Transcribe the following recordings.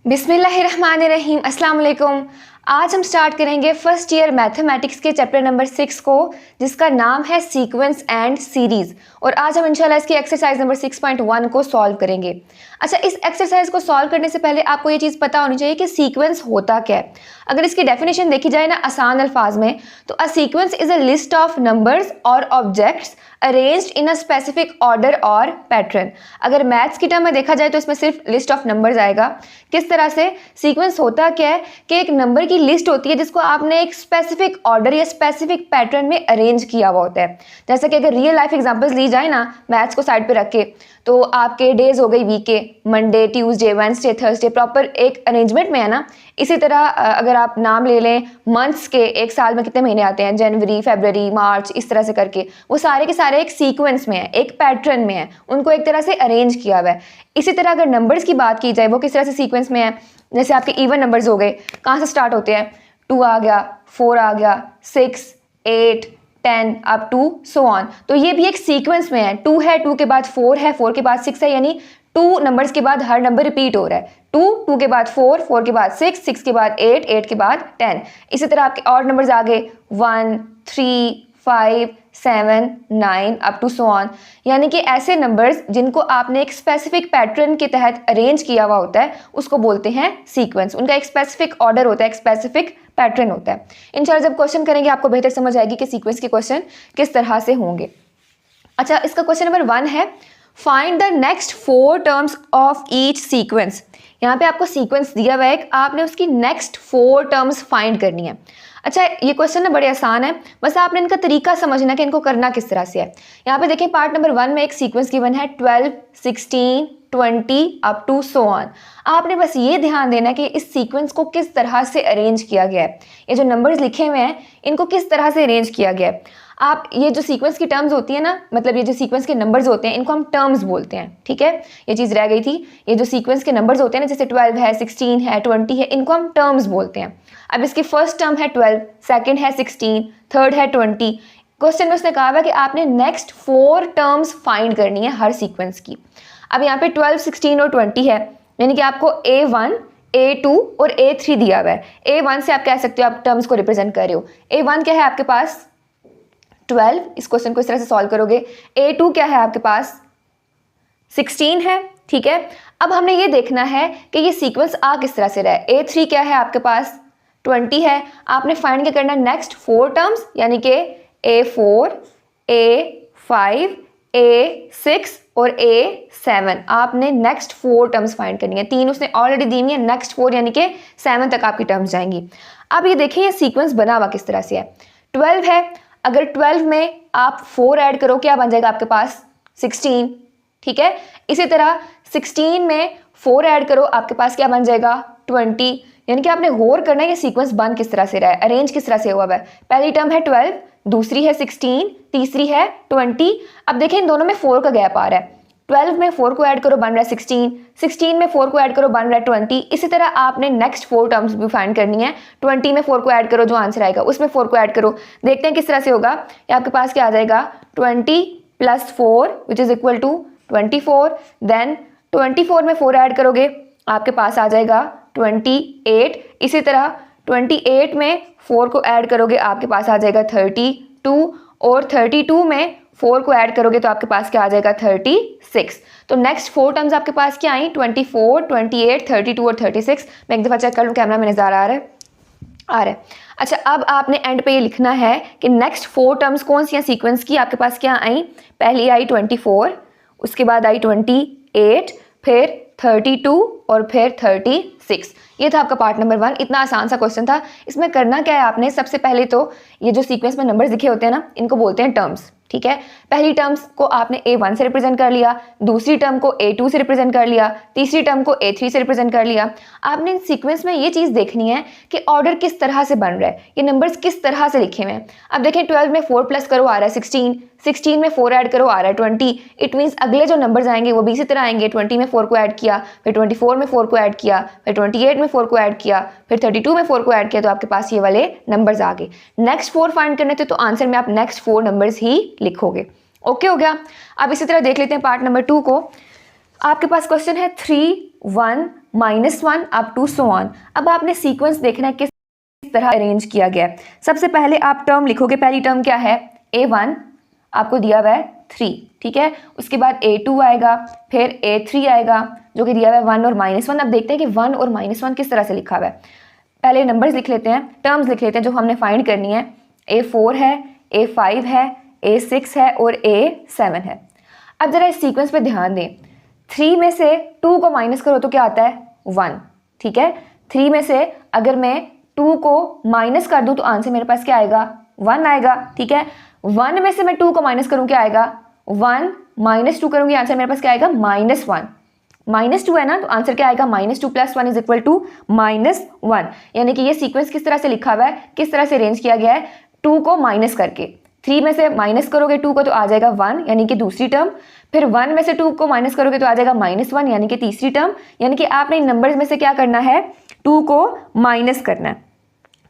बिस्मिल्लाहिर्रहमानिर्रहीम, अस्सलाम वालेकुम। आज हम स्टार्ट करेंगे फर्स्ट ईयर मैथमेटिक्स के चैप्टर नंबर 6 को, जिसका नाम है सीक्वेंस एंड सीरीज़। और आज हम इंशाल्लाह इसकी एक्सरसाइज नंबर 6.1 को सॉल्व करेंगे। अच्छा, इस एक्सरसाइज को सॉल्व करने से पहले आपको ये चीज़ पता होनी चाहिए कि सीक्वेंस होता क्या है। अगर इसकी डेफिनेशन देखी जाए ना आसान अल्फाज में, तो a sequence is a list of numbers और objects arranged in a specific order और पैटर्न। अगर मैथ्स की टर्म में देखा जाए तो इसमें सिर्फ लिस्ट ऑफ नंबर्स आएगा। किस तरह से सीक्वेंस होता क्या है कि एक नंबर की लिस्ट होती है जिसको आपने एक स्पेसिफिक ऑर्डर या स्पेसिफिक पैटर्न में अरेंज किया हुआ होता है। जैसे कि अगर रियल लाइफ एग्जांपल्स ली जाए ना मैथ्स को साइड पे रख के, तो आपके डेज हो गई वीक के, Monday, Tuesday, Wednesday, Thursday, proper एक अरेंजमेंट में है ना। इसी तरह अगर आप नाम ले लें मंथ्स के, एक साल में कितने महीने आते हैं, जनवरी, फरवरी, मार्च, इस तरह से करके वो सारे के सारे एक सीक्वेंस में है, एक पैटर्न में है, उनको एक तरह से अरेंज किया हुआ है। इसी तरह अगर नंबर्स की बात की जाए वो किस तरह से सीक्वेंस में है, जैसे आपके इवन नंबर्स हो गए, कहाँ से स्टार्ट होते हैं, 2 आ गया, 4 आ गया, 6, 8, 10 अप टू सो ऑन। तो ये भी एक सीक्वेंस में है। 2 है, 2 के बाद 4 है, 4 के बाद 6 है, यानी 2 नंबर्स के बाद हर नंबर रिपीट हो रहा है। 2 के बाद 4, 4 के बाद 6, 6 के बाद 8, 8 के बाद 10। इसी तरह आपके और नंबर्स आ गए 1, 3, 5, 7, 9 अप टू सो ऑन। यानी कि ऐसे नंबर्स जिनको आपने एक स्पेसिफिक पैटर्न के तहत अरेंज किया हुआ होता है उसको बोलते हैं सीक्वेंस। उनका एक स्पेसिफिक ऑर्डर होता है, एक स्पेसिफिक पैटर्न होता है। इंशाल्लाह जब क्वेश्चन करेंगे आपको बेहतर समझ आएगी कि सीक्वेंस के क्वेश्चन किस तरह से होंगे। अच्छा, इसका क्वेश्चन नंबर 1 है, find the next 4 terms of each sequence. यहाँ पे आपको सीक्वेंस दिया हुआ है, आपने उसकी नेक्स्ट 4 टर्म्स फाइंड करनी है। अच्छा, ये क्वेश्चन ना बड़े आसान है, बस आपने इनका तरीका समझना कि इनको करना किस तरह से है। यहाँ पे देखें पार्ट नंबर 1 में एक सीक्वेंस गिवन है 12, 16, 20 अप टू सो ऑन। आपने बस ये ध्यान देना कि इस सीक्वेंस को किस तरह से अरेंज किया गया है, ये जो नंबर्स लिखे हुए हैं इनको किस तरह से अरेंज किया गया है। आप ये जो सीक्वेंस की टर्म्स होती है ना, मतलब ये जो सीक्वेंस के नंबर्स होते हैं इनको हम टर्म्स बोलते हैं, ठीक है। ये चीज़ रह गई थी, ये जो सीक्वेंस के नंबर्स होते हैं ना, जैसे 12 है, 16 है, 20 है, इनको हम टर्म्स बोलते हैं। अब इसकी फर्स्ट टर्म है 12, सेकंड है 16, थर्ड है 20। क्वेश्चन में उसने कहा है कि आपने नेक्स्ट 4 टर्म्स फाइंड करनी है हर सीक्वेंस की। अब यहाँ पे 12, 16 और 20 है, यानी कि आपको A1, A2 और A3 दिया हुआ है। A1 से आप कह सकते हो आप टर्म्स को रिप्रेजेंट कर रहे हो। A1 क्या है आपके पास 12, इस क्वेश्चन को इस तरह से सॉल्व करोगे। A2 क्या है आपके पास 16 है, ठीक है। अब हमने ये देखना है कि ये सीक्वेंस आ किस तरह से रहा है। A3 क्या है आपके पास 20 है, आपने फाइंड क्या करना है नेक्स्ट 4 टर्म्स, यानी कि A4, A5, A6 और A7। आपने नेक्स्ट 4 टर्म्स फाइंड करनी है। 3 उसने ऑलरेडी दी हुई है, नेक्स्ट 4 यानी कि 7 तक आपकी टर्म्स जाएंगी। अब ये देखिए ये सीक्वेंस बना हुआ किस तरह से है। 12 है, अगर 12 में आप 4 ऐड करो क्या बन जाएगा आपके पास 16, ठीक है। इसी तरह 16 में 4 ऐड करो आपके पास क्या बन जाएगा 20। यानी कि आपने गौर करना है ये सीक्वेंस बन किस तरह से रहा है, अरेंज किस तरह से हुआ है। पहली टर्म है 12, दूसरी है 16, तीसरी है 20। अब देखें इन दोनों में 4 का गैप आ रहा है। 12 में 4 को ऐड करो बन रहा है 16, 16 में 4 को ऐड करो बन रहा है 20। इसी तरह आपने नेक्स्ट 4 टर्म्स भी फाइंड करनी है। 20 में 4 को ऐड करो, जो आंसर आएगा उसमें 4 को ऐड करो। देखते हैं किस तरह से होगा। ये आपके पास क्या आ जाएगा 20 + 4 which is equal to 24। Then 24 में 4 ऐड करोगे आपके पास आ जाएगा 28। इसी तरह 28 में 4 को ऐड करोगे आपके पास आ जाएगा 32, और 32 में 4 को ऐड करोगे तो आपके पास क्या आ जाएगा 36। तो नेक्स्ट 4 टर्म्स आपके पास क्या आई 24, 28, 32 और 36। मैं एक दफ़ा चेक कर लूँ कैमरा में नज़र आ रहा है, आ रहा है। अच्छा, अब आपने एंड पे ये लिखना है कि नेक्स्ट 4 टर्म्स कौन सी हैं सीक्वेंस की, आपके पास क्या आई, पहली आई 24, उसके बाद आई 28, फिर 32 और फिर 36। ये था आपका पार्ट नंबर 1। इतना आसान सा क्वेश्चन था। इसमें करना क्या है आपने, सबसे पहले तो ये जो सीक्वेंस में नंबर्स लिखे होते हैं ना इनको बोलते हैं टर्म्स, ठीक है। पहली टर्म्स को आपने A1 से रिप्रेजेंट कर लिया, दूसरी टर्म को A2 से रिप्रेजेंट कर लिया, तीसरी टर्म को A3 से रिप्रेजेंट कर लिया। आपने इन सीक्वेंस में ये चीज़ देखनी है कि ऑर्डर किस तरह से बन रहा है, ये नंबर्स किस तरह से लिखे हुए हैं। अब देखें 12 में 4 प्लस करो आ रहा है 16, 16 में 4 ऐड करो आ रहा है 20। इट मीन्स अगले जो नंबर्स आएंगे वो भी इसी तरह आएंगे। 20 में 4 को ऐड किया, फिर 24 में 4 को ऐड किया, फिर 28 में 4 को ऐड किया, फिर 32 में 4 को ऐड किया, तो आपके पास ये वाले नंबर्स आ गए। नेक्स्ट 4 फाइंड करने थे तो आंसर में आप नेक्स्ट 4 नंबर्स ही लिखोगे। ओके हो गया। अब इसी तरह देख लेते हैं पार्ट नंबर 2 को। आपके पास क्वेश्चन है 3, 1, -1 अप टू सो ऑन। अब आपने सीक्वेंस देखना है किस तरह अरेंज किया गया है। सबसे पहले आप टर्म लिखोगे, पहली टर्म क्या है, A1 आपको दिया हुआ है 3, ठीक है। उसके बाद A2 आएगा, फिर A3 आएगा जो कि दिया हुआ है 1 और -1। अब देखते हैं कि 1 और -1 किस तरह से लिखा हुआ है। पहले नंबर्स लिख लेते हैं, टर्म्स लिख लेते हैं जो हमने फाइंड करनी है। A4 है, A5 है, A6 है और A7 है। अब जरा इस सीक्वेंस पे ध्यान दें, 3 में से 2 को माइनस करो तो क्या आता है, 1, ठीक है। 3 में से अगर मैं 2 को माइनस कर दूं तो आंसर मेरे पास क्या आएगा, 1 आएगा, ठीक है। 1 में से मैं 2 को माइनस करूं क्या आएगा, 1 -2 करूंगी, आंसर मेरे पास क्या आएगा, -1। -2 है ना, तो आंसर क्या आएगा, -2 + 1 = -1। यानी कि ये सीक्वेंस किस तरह से लिखा हुआ है, किस तरह से अरेंज किया गया है, 2 को माइनस करके। 3 में से माइनस करोगे 2 को तो आ जाएगा 1 यानी कि दूसरी टर्म, फिर 1 में से 2 को माइनस करोगे तो आ जाएगा -1 यानी कि तीसरी टर्म। यानी कि आपने इन नंबर्स में से क्या करना है, 2 को माइनस करना है।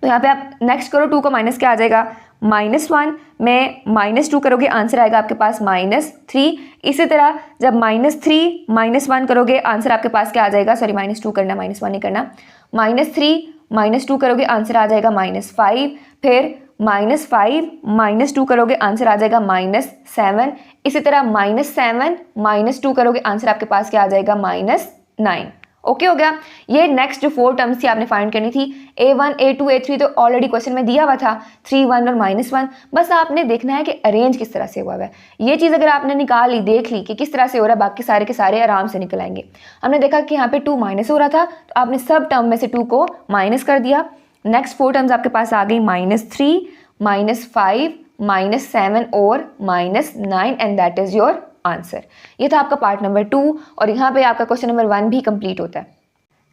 तो यहाँ पे आप नेक्स्ट करो, 2 को माइनस क्या आ जाएगा, -1 में -2 करोगे आंसर आएगा आपके पास -3। इसी तरह जब -3 -1 करोगे आंसर आपके पास क्या आ जाएगा, सॉरी -2 करना, -1 नहीं करना, -3 -2 करोगे आंसर आ जाएगा -5, फिर -5 -2 करोगे आंसर आ जाएगा -7। इसी तरह -7 -2 करोगे आंसर आपके पास क्या आ जाएगा, -9। ओके हो गया। ये नेक्स्ट जो 4 टर्म्स थी आपने फाइंड करनी थी, A1 A2 A3 तो ऑलरेडी क्वेश्चन में दिया हुआ था, 3 1 और -1। बस आपने देखना है कि अरेंज किस तरह से हुआ है। ये चीज़ अगर आपने निकाल ली, देख ली कि किस तरह से हो रहा है, बाकी सारे के सारे आराम से निकल आएंगे। हमने देखा कि यहाँ पे 2 माइनस हो रहा था तो आपने सब टर्म में से 2 को माइनस कर दिया। नेक्स्ट 4 टर्म्स आपके पास आ गई, -3 -5 -7 और -9 and that is your answer. ये था आपका पार्ट नंबर 2 और यहाँ पे आपका क्वेश्चन नंबर 1 भी कंप्लीट होता है।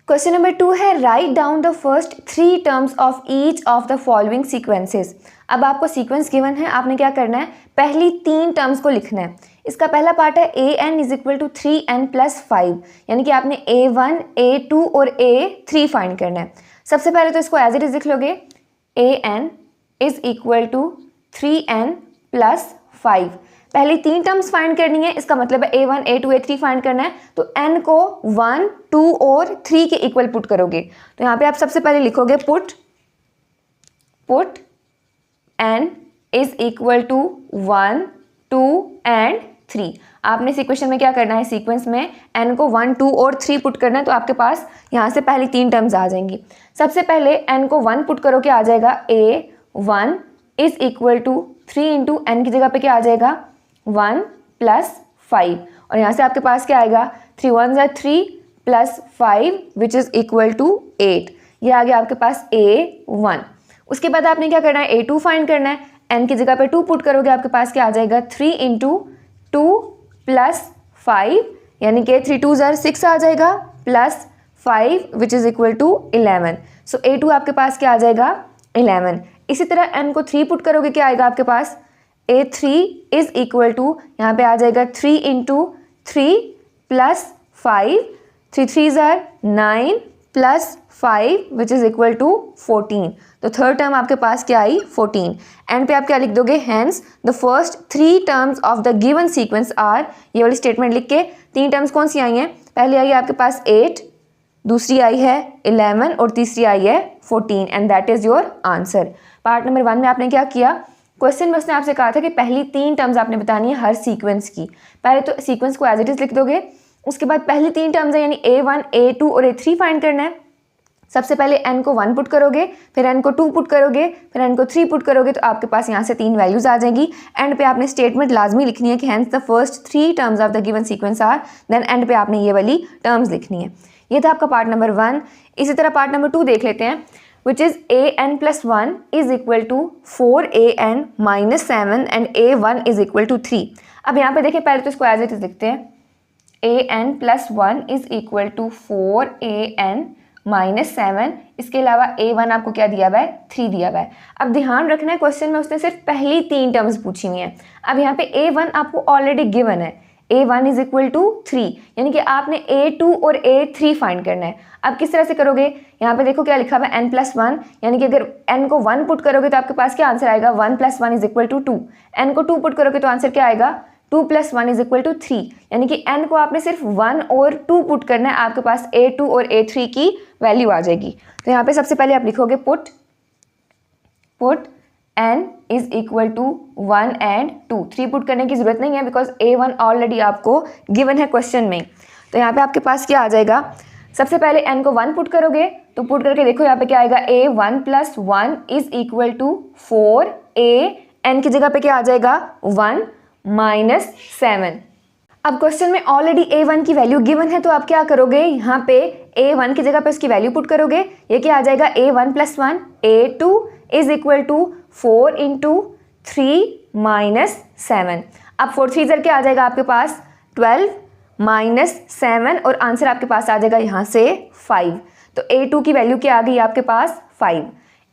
क्वेश्चन नंबर 2 है, right down the first 3 terms of each of the following sequences. अब आपको सीक्वेंस गिवन है, आपने क्या करना है, पहली 3 टर्म्स को लिखना है। इसका पहला पार्ट है an = 3n + 5, यानी कि आपने A1 A2 और A3 फाइंड करना है। सबसे पहले तो इसको एज इट इज लिख लोगे, an = 3n + 5। पहली 3 टर्म्स फाइंड करनी है, इसका मतलब है A1 A2 A3 फाइंड करना है। तो n को 1 2 और 3 के इक्वल पुट करोगे। तो यहाँ पे आप सबसे पहले लिखोगे पुट n = 1 2 एंड 3। आपने इस इक्वेशन में क्या करना है, सीक्वेंस में n को 1 2 और 3 पुट करना है। तो आपके पास यहाँ से पहली 3 टर्म्स आ जाएंगी। सबसे पहले n को 1 पुट करो, क्या आ जाएगा, A1 = 3 × n की जगह पे क्या आ जाएगा, 1 + 5 और यहाँ से आपके पास क्या आएगा, 3 1 = 3 + 5 विच इज़ इक्वल टू 8। ये आ गया आपके पास A1। उसके बाद आपने क्या करना है, A2 फाइंड करना है। n की जगह पे 2 पुट करोगे, आपके पास क्या आ जाएगा, 3 × 2 + 5 यानी कि 3 2 = 6 आ जाएगा plus 5 which is equal to 11। So A2 आपके पास क्या आ जाएगा, 11। इसी तरह n को 3 पुट करोगे, क्या आएगा आपके पास, A3 = यहाँ पे आ जाएगा 3 × 3 + 5, 3 3 = 9 + 5 विच इज़ इक्वल टू 14। तो थर्ड टर्म आपके पास क्या आई, 14। एंड पे आप क्या लिख दोगे, hence the first 3 terms of the given sequence are, ये वाली स्टेटमेंट लिख के 3 टर्म्स कौन सी आई हैं, पहली आई है आपके पास 8, दूसरी आई है 11 और तीसरी आई है 14 and that is your answer. Part number 1 में आपने क्या किया, क्वेश्चन में उसने आपसे कहा था कि पहली 3 टर्म्स आपने बतानी है हर सीक्वेंस की। पहले तो सीक्वेंस को एज इट इज लिख दोगे, उसके बाद पहली 3 टर्म्स है यानी A1 A2 और A3 फाइंड करना है। सबसे पहले n को 1 पुट करोगे, फिर n को 2 पुट करोगे, फिर n को 3 पुट करोगे, तो आपके पास यहाँ से 3 वैल्यूज आ जाएंगी। एंड पे आपने स्टेटमेंट लाजमी लिखनी है कि hence the first 3 terms of the given sequence are, then end पे आपने ये वाली टर्म्स लिखनी है। ये था आपका पार्ट नंबर 1। इसी तरह पार्ट नंबर 2 देख लेते हैं, which is an + 1 is equal to 4an - 7 and a1 is equal to 3। अब यहाँ पे देखिए, पहले तो इसको एज इट इज लिखते हैं, an + 1 is equal to 4an - 7। इसके अलावा a1 आपको क्या दिया हुआ है, 3 दिया हुआ है। अब ध्यान रखना है, क्वेश्चन में उसने सिर्फ पहली 3 टर्म्स पूछी हुई हैं। अब यहाँ पे a1 आपको ऑलरेडी गिवन है, A1 is equal to 3, यानी कि आपने A2 और A3 फाइंड करना है। अब किस तरह से करोगे, यहाँ पे देखो क्या लिखा हुआ है, n + 1, यानी कि अगर n को 1 पुट करोगे तो आपके पास क्या आंसर आएगा, 1 + 1 = 2। n को 2 पुट करोगे तो आंसर क्या आएगा, 2 + 1 = 3, यानी कि n को आपने सिर्फ 1 और 2 पुट करना है, आपके पास a2 और a3 की वैल्यू आ जाएगी। तो यहाँ पे सबसे पहले आप लिखोगे पुट n = 1 and 2। 3 पुट करने की जरूरत नहीं है बिकॉज a1 ऑलरेडी आपको गिवन है क्वेश्चन में। तो यहाँ पे आपके पास क्या आ जाएगा, सबसे पहले n को 1 पुट करोगे तो पुट करके देखो यहाँ पे क्या आएगा, a1 + 1 = 4, a n की जगह पे क्या आ जाएगा 1 - 7। अब क्वेश्चन में ऑलरेडी a1 की वैल्यू गिवन है तो आप क्या करोगे, यहाँ पे a1 की जगह पे उसकी वैल्यू पुट करोगे। ये क्या आ जाएगा, a1 + 1, a2 = 4 × 3 - 7। अब 4 3 क्या आ जाएगा आपके पास 12 - 7 और आंसर आपके पास आ जाएगा यहाँ से 5। तो a2 की वैल्यू क्या आ गई आपके पास 5।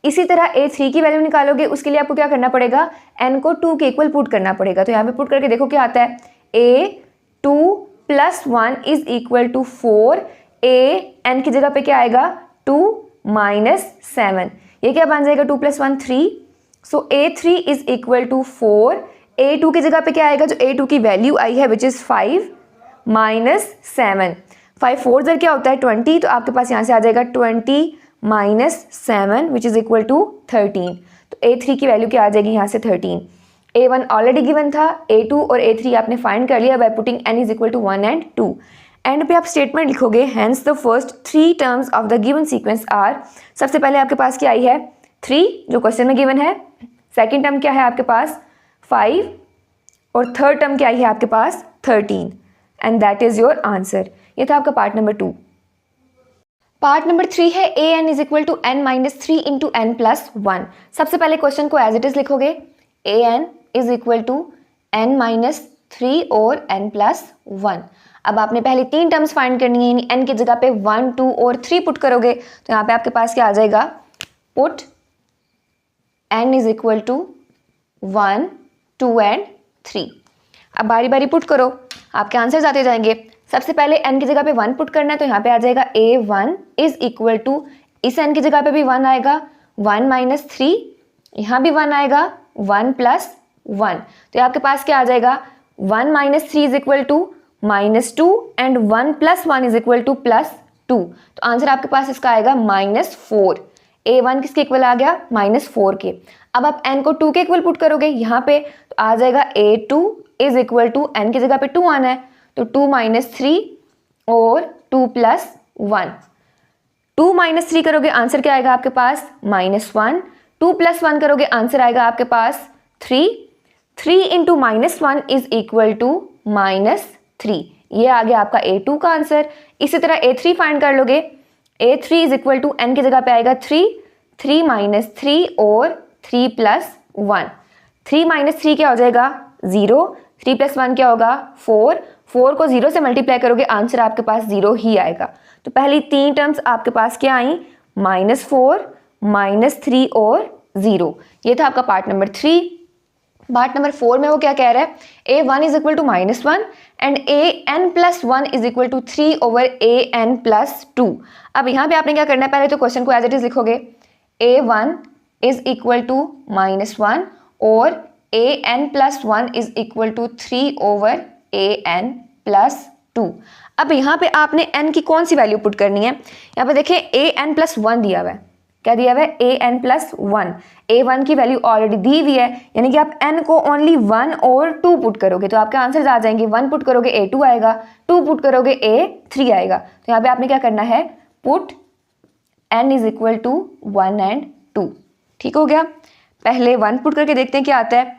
इसी तरह a3 की वैल्यू निकालोगे, उसके लिए आपको क्या करना पड़ेगा, n को 2 के इक्वल पुट करना पड़ेगा। तो यहाँ पे पुट करके देखो क्या आता है, a2 + 1 = 4, a n की जगह पे क्या आएगा 2 - 7। ये क्या बन जाएगा 2 + 1 3। सो a3 = 4, a2 की जगह पे क्या आएगा, जो a2 की वैल्यू आई है विच इज़ 5 - 7। 5 4 क्या होता है 20, तो आपके पास यहाँ से आ जाएगा 20 - 7 विच इज़ = 13। तो a3 की वैल्यू क्या आ जाएगी यहाँ से 13। a1 ऑलरेडी गिवन था, a2 और a3 आपने फाइंड कर लिया by putting n = 1 and 2। End पे आप स्टेटमेंट लिखोगे, hence the first 3 terms of the given sequence are. सबसे पहले आपके पास क्या आई है 3 जो क्वेश्चन में गिवन है, सेकेंड टर्म क्या है आपके पास 5 और थर्ड टर्म क्या आई है आपके पास 13 and that is your answer. ये था आपका पार्ट नंबर 2। पार्ट नंबर 3 है an = n - 3 × n + 1। सबसे पहले क्वेश्चन को एज इट इज लिखोगे, an = n - 3 और n + 1। अब आपने पहले 3 टर्म्स फाइंड करनी है, यानी n की जगह पे 1 2 और 3 पुट करोगे तो यहाँ पे आपके पास क्या आ जाएगा, पुट n = 1 2 and 3। अब बारी बारी पुट करो, आपके आंसर्स आते जाएंगे। सबसे पहले n की जगह पे 1 पुट करना है तो यहाँ पे आ जाएगा a1 = इस n की जगह पे भी 1 आएगा 1 - 3, यहाँ भी 1 आएगा 1 + 1। तो ये आपके पास क्या आ जाएगा 1 - 3 = -2 एंड 1 + 1 = +2। तो आंसर आपके पास इसका आएगा -4। a1 किसके इक्वल आ गया -4 के। अब आप n को 2 के इक्वल पुट करोगे यहाँ पे तो आ जाएगा a2 = n की जगह पे 2 आना है तो 2 - 3 और 2 + 1। 2 - 3 करोगे आंसर क्या आएगा आपके पास -1, 2 + 1 करोगे आंसर आएगा आपके पास 3, 3 × -1 = -3। ये आ गया आपका a2 का आंसर। इसी तरह a3 फाइंड कर लोगे, a3 = n की जगह पे आएगा 3, 3 - 3 और 3 + 1। 3 - 3 क्या हो जाएगा 0, 3 + 1 क्या होगा 4, 4 को 0 से मल्टीप्लाई करोगे आंसर आपके पास 0 ही आएगा। तो पहली 3 टर्म्स आपके पास क्या आई -4, -3 और 0। ये था आपका पार्ट नंबर 3। पार्ट नंबर 4 में वो क्या कह रहा है, a1 = -1 एंड an + 1 = 3/an + 2। अब यहाँ पे आपने क्या करना है, पहले तो क्वेश्चन को एज इट इज लिखोगे, a1 = -1 और an + 1 = 3/an + 2। अब यहाँ पे आपने n की कौन सी वैल्यू पुट करनी है, यहाँ पे देखिए an + 1 दिया हुआ है, क्या दिया हुआ है an + 1। a1 की वैल्यू ऑलरेडी दी हुई है, यानी कि आप n को ओनली 1 और 2 पुट करोगे तो आपके आंसर्स आ जाएंगे। 1 पुट करोगे a2 आएगा, 2 पुट करोगे a3 आएगा। तो यहाँ पे आपने क्या करना है, पुट n = 1 and 2। ठीक हो गया। पहले 1 पुट करके देखते हैं क्या आता है।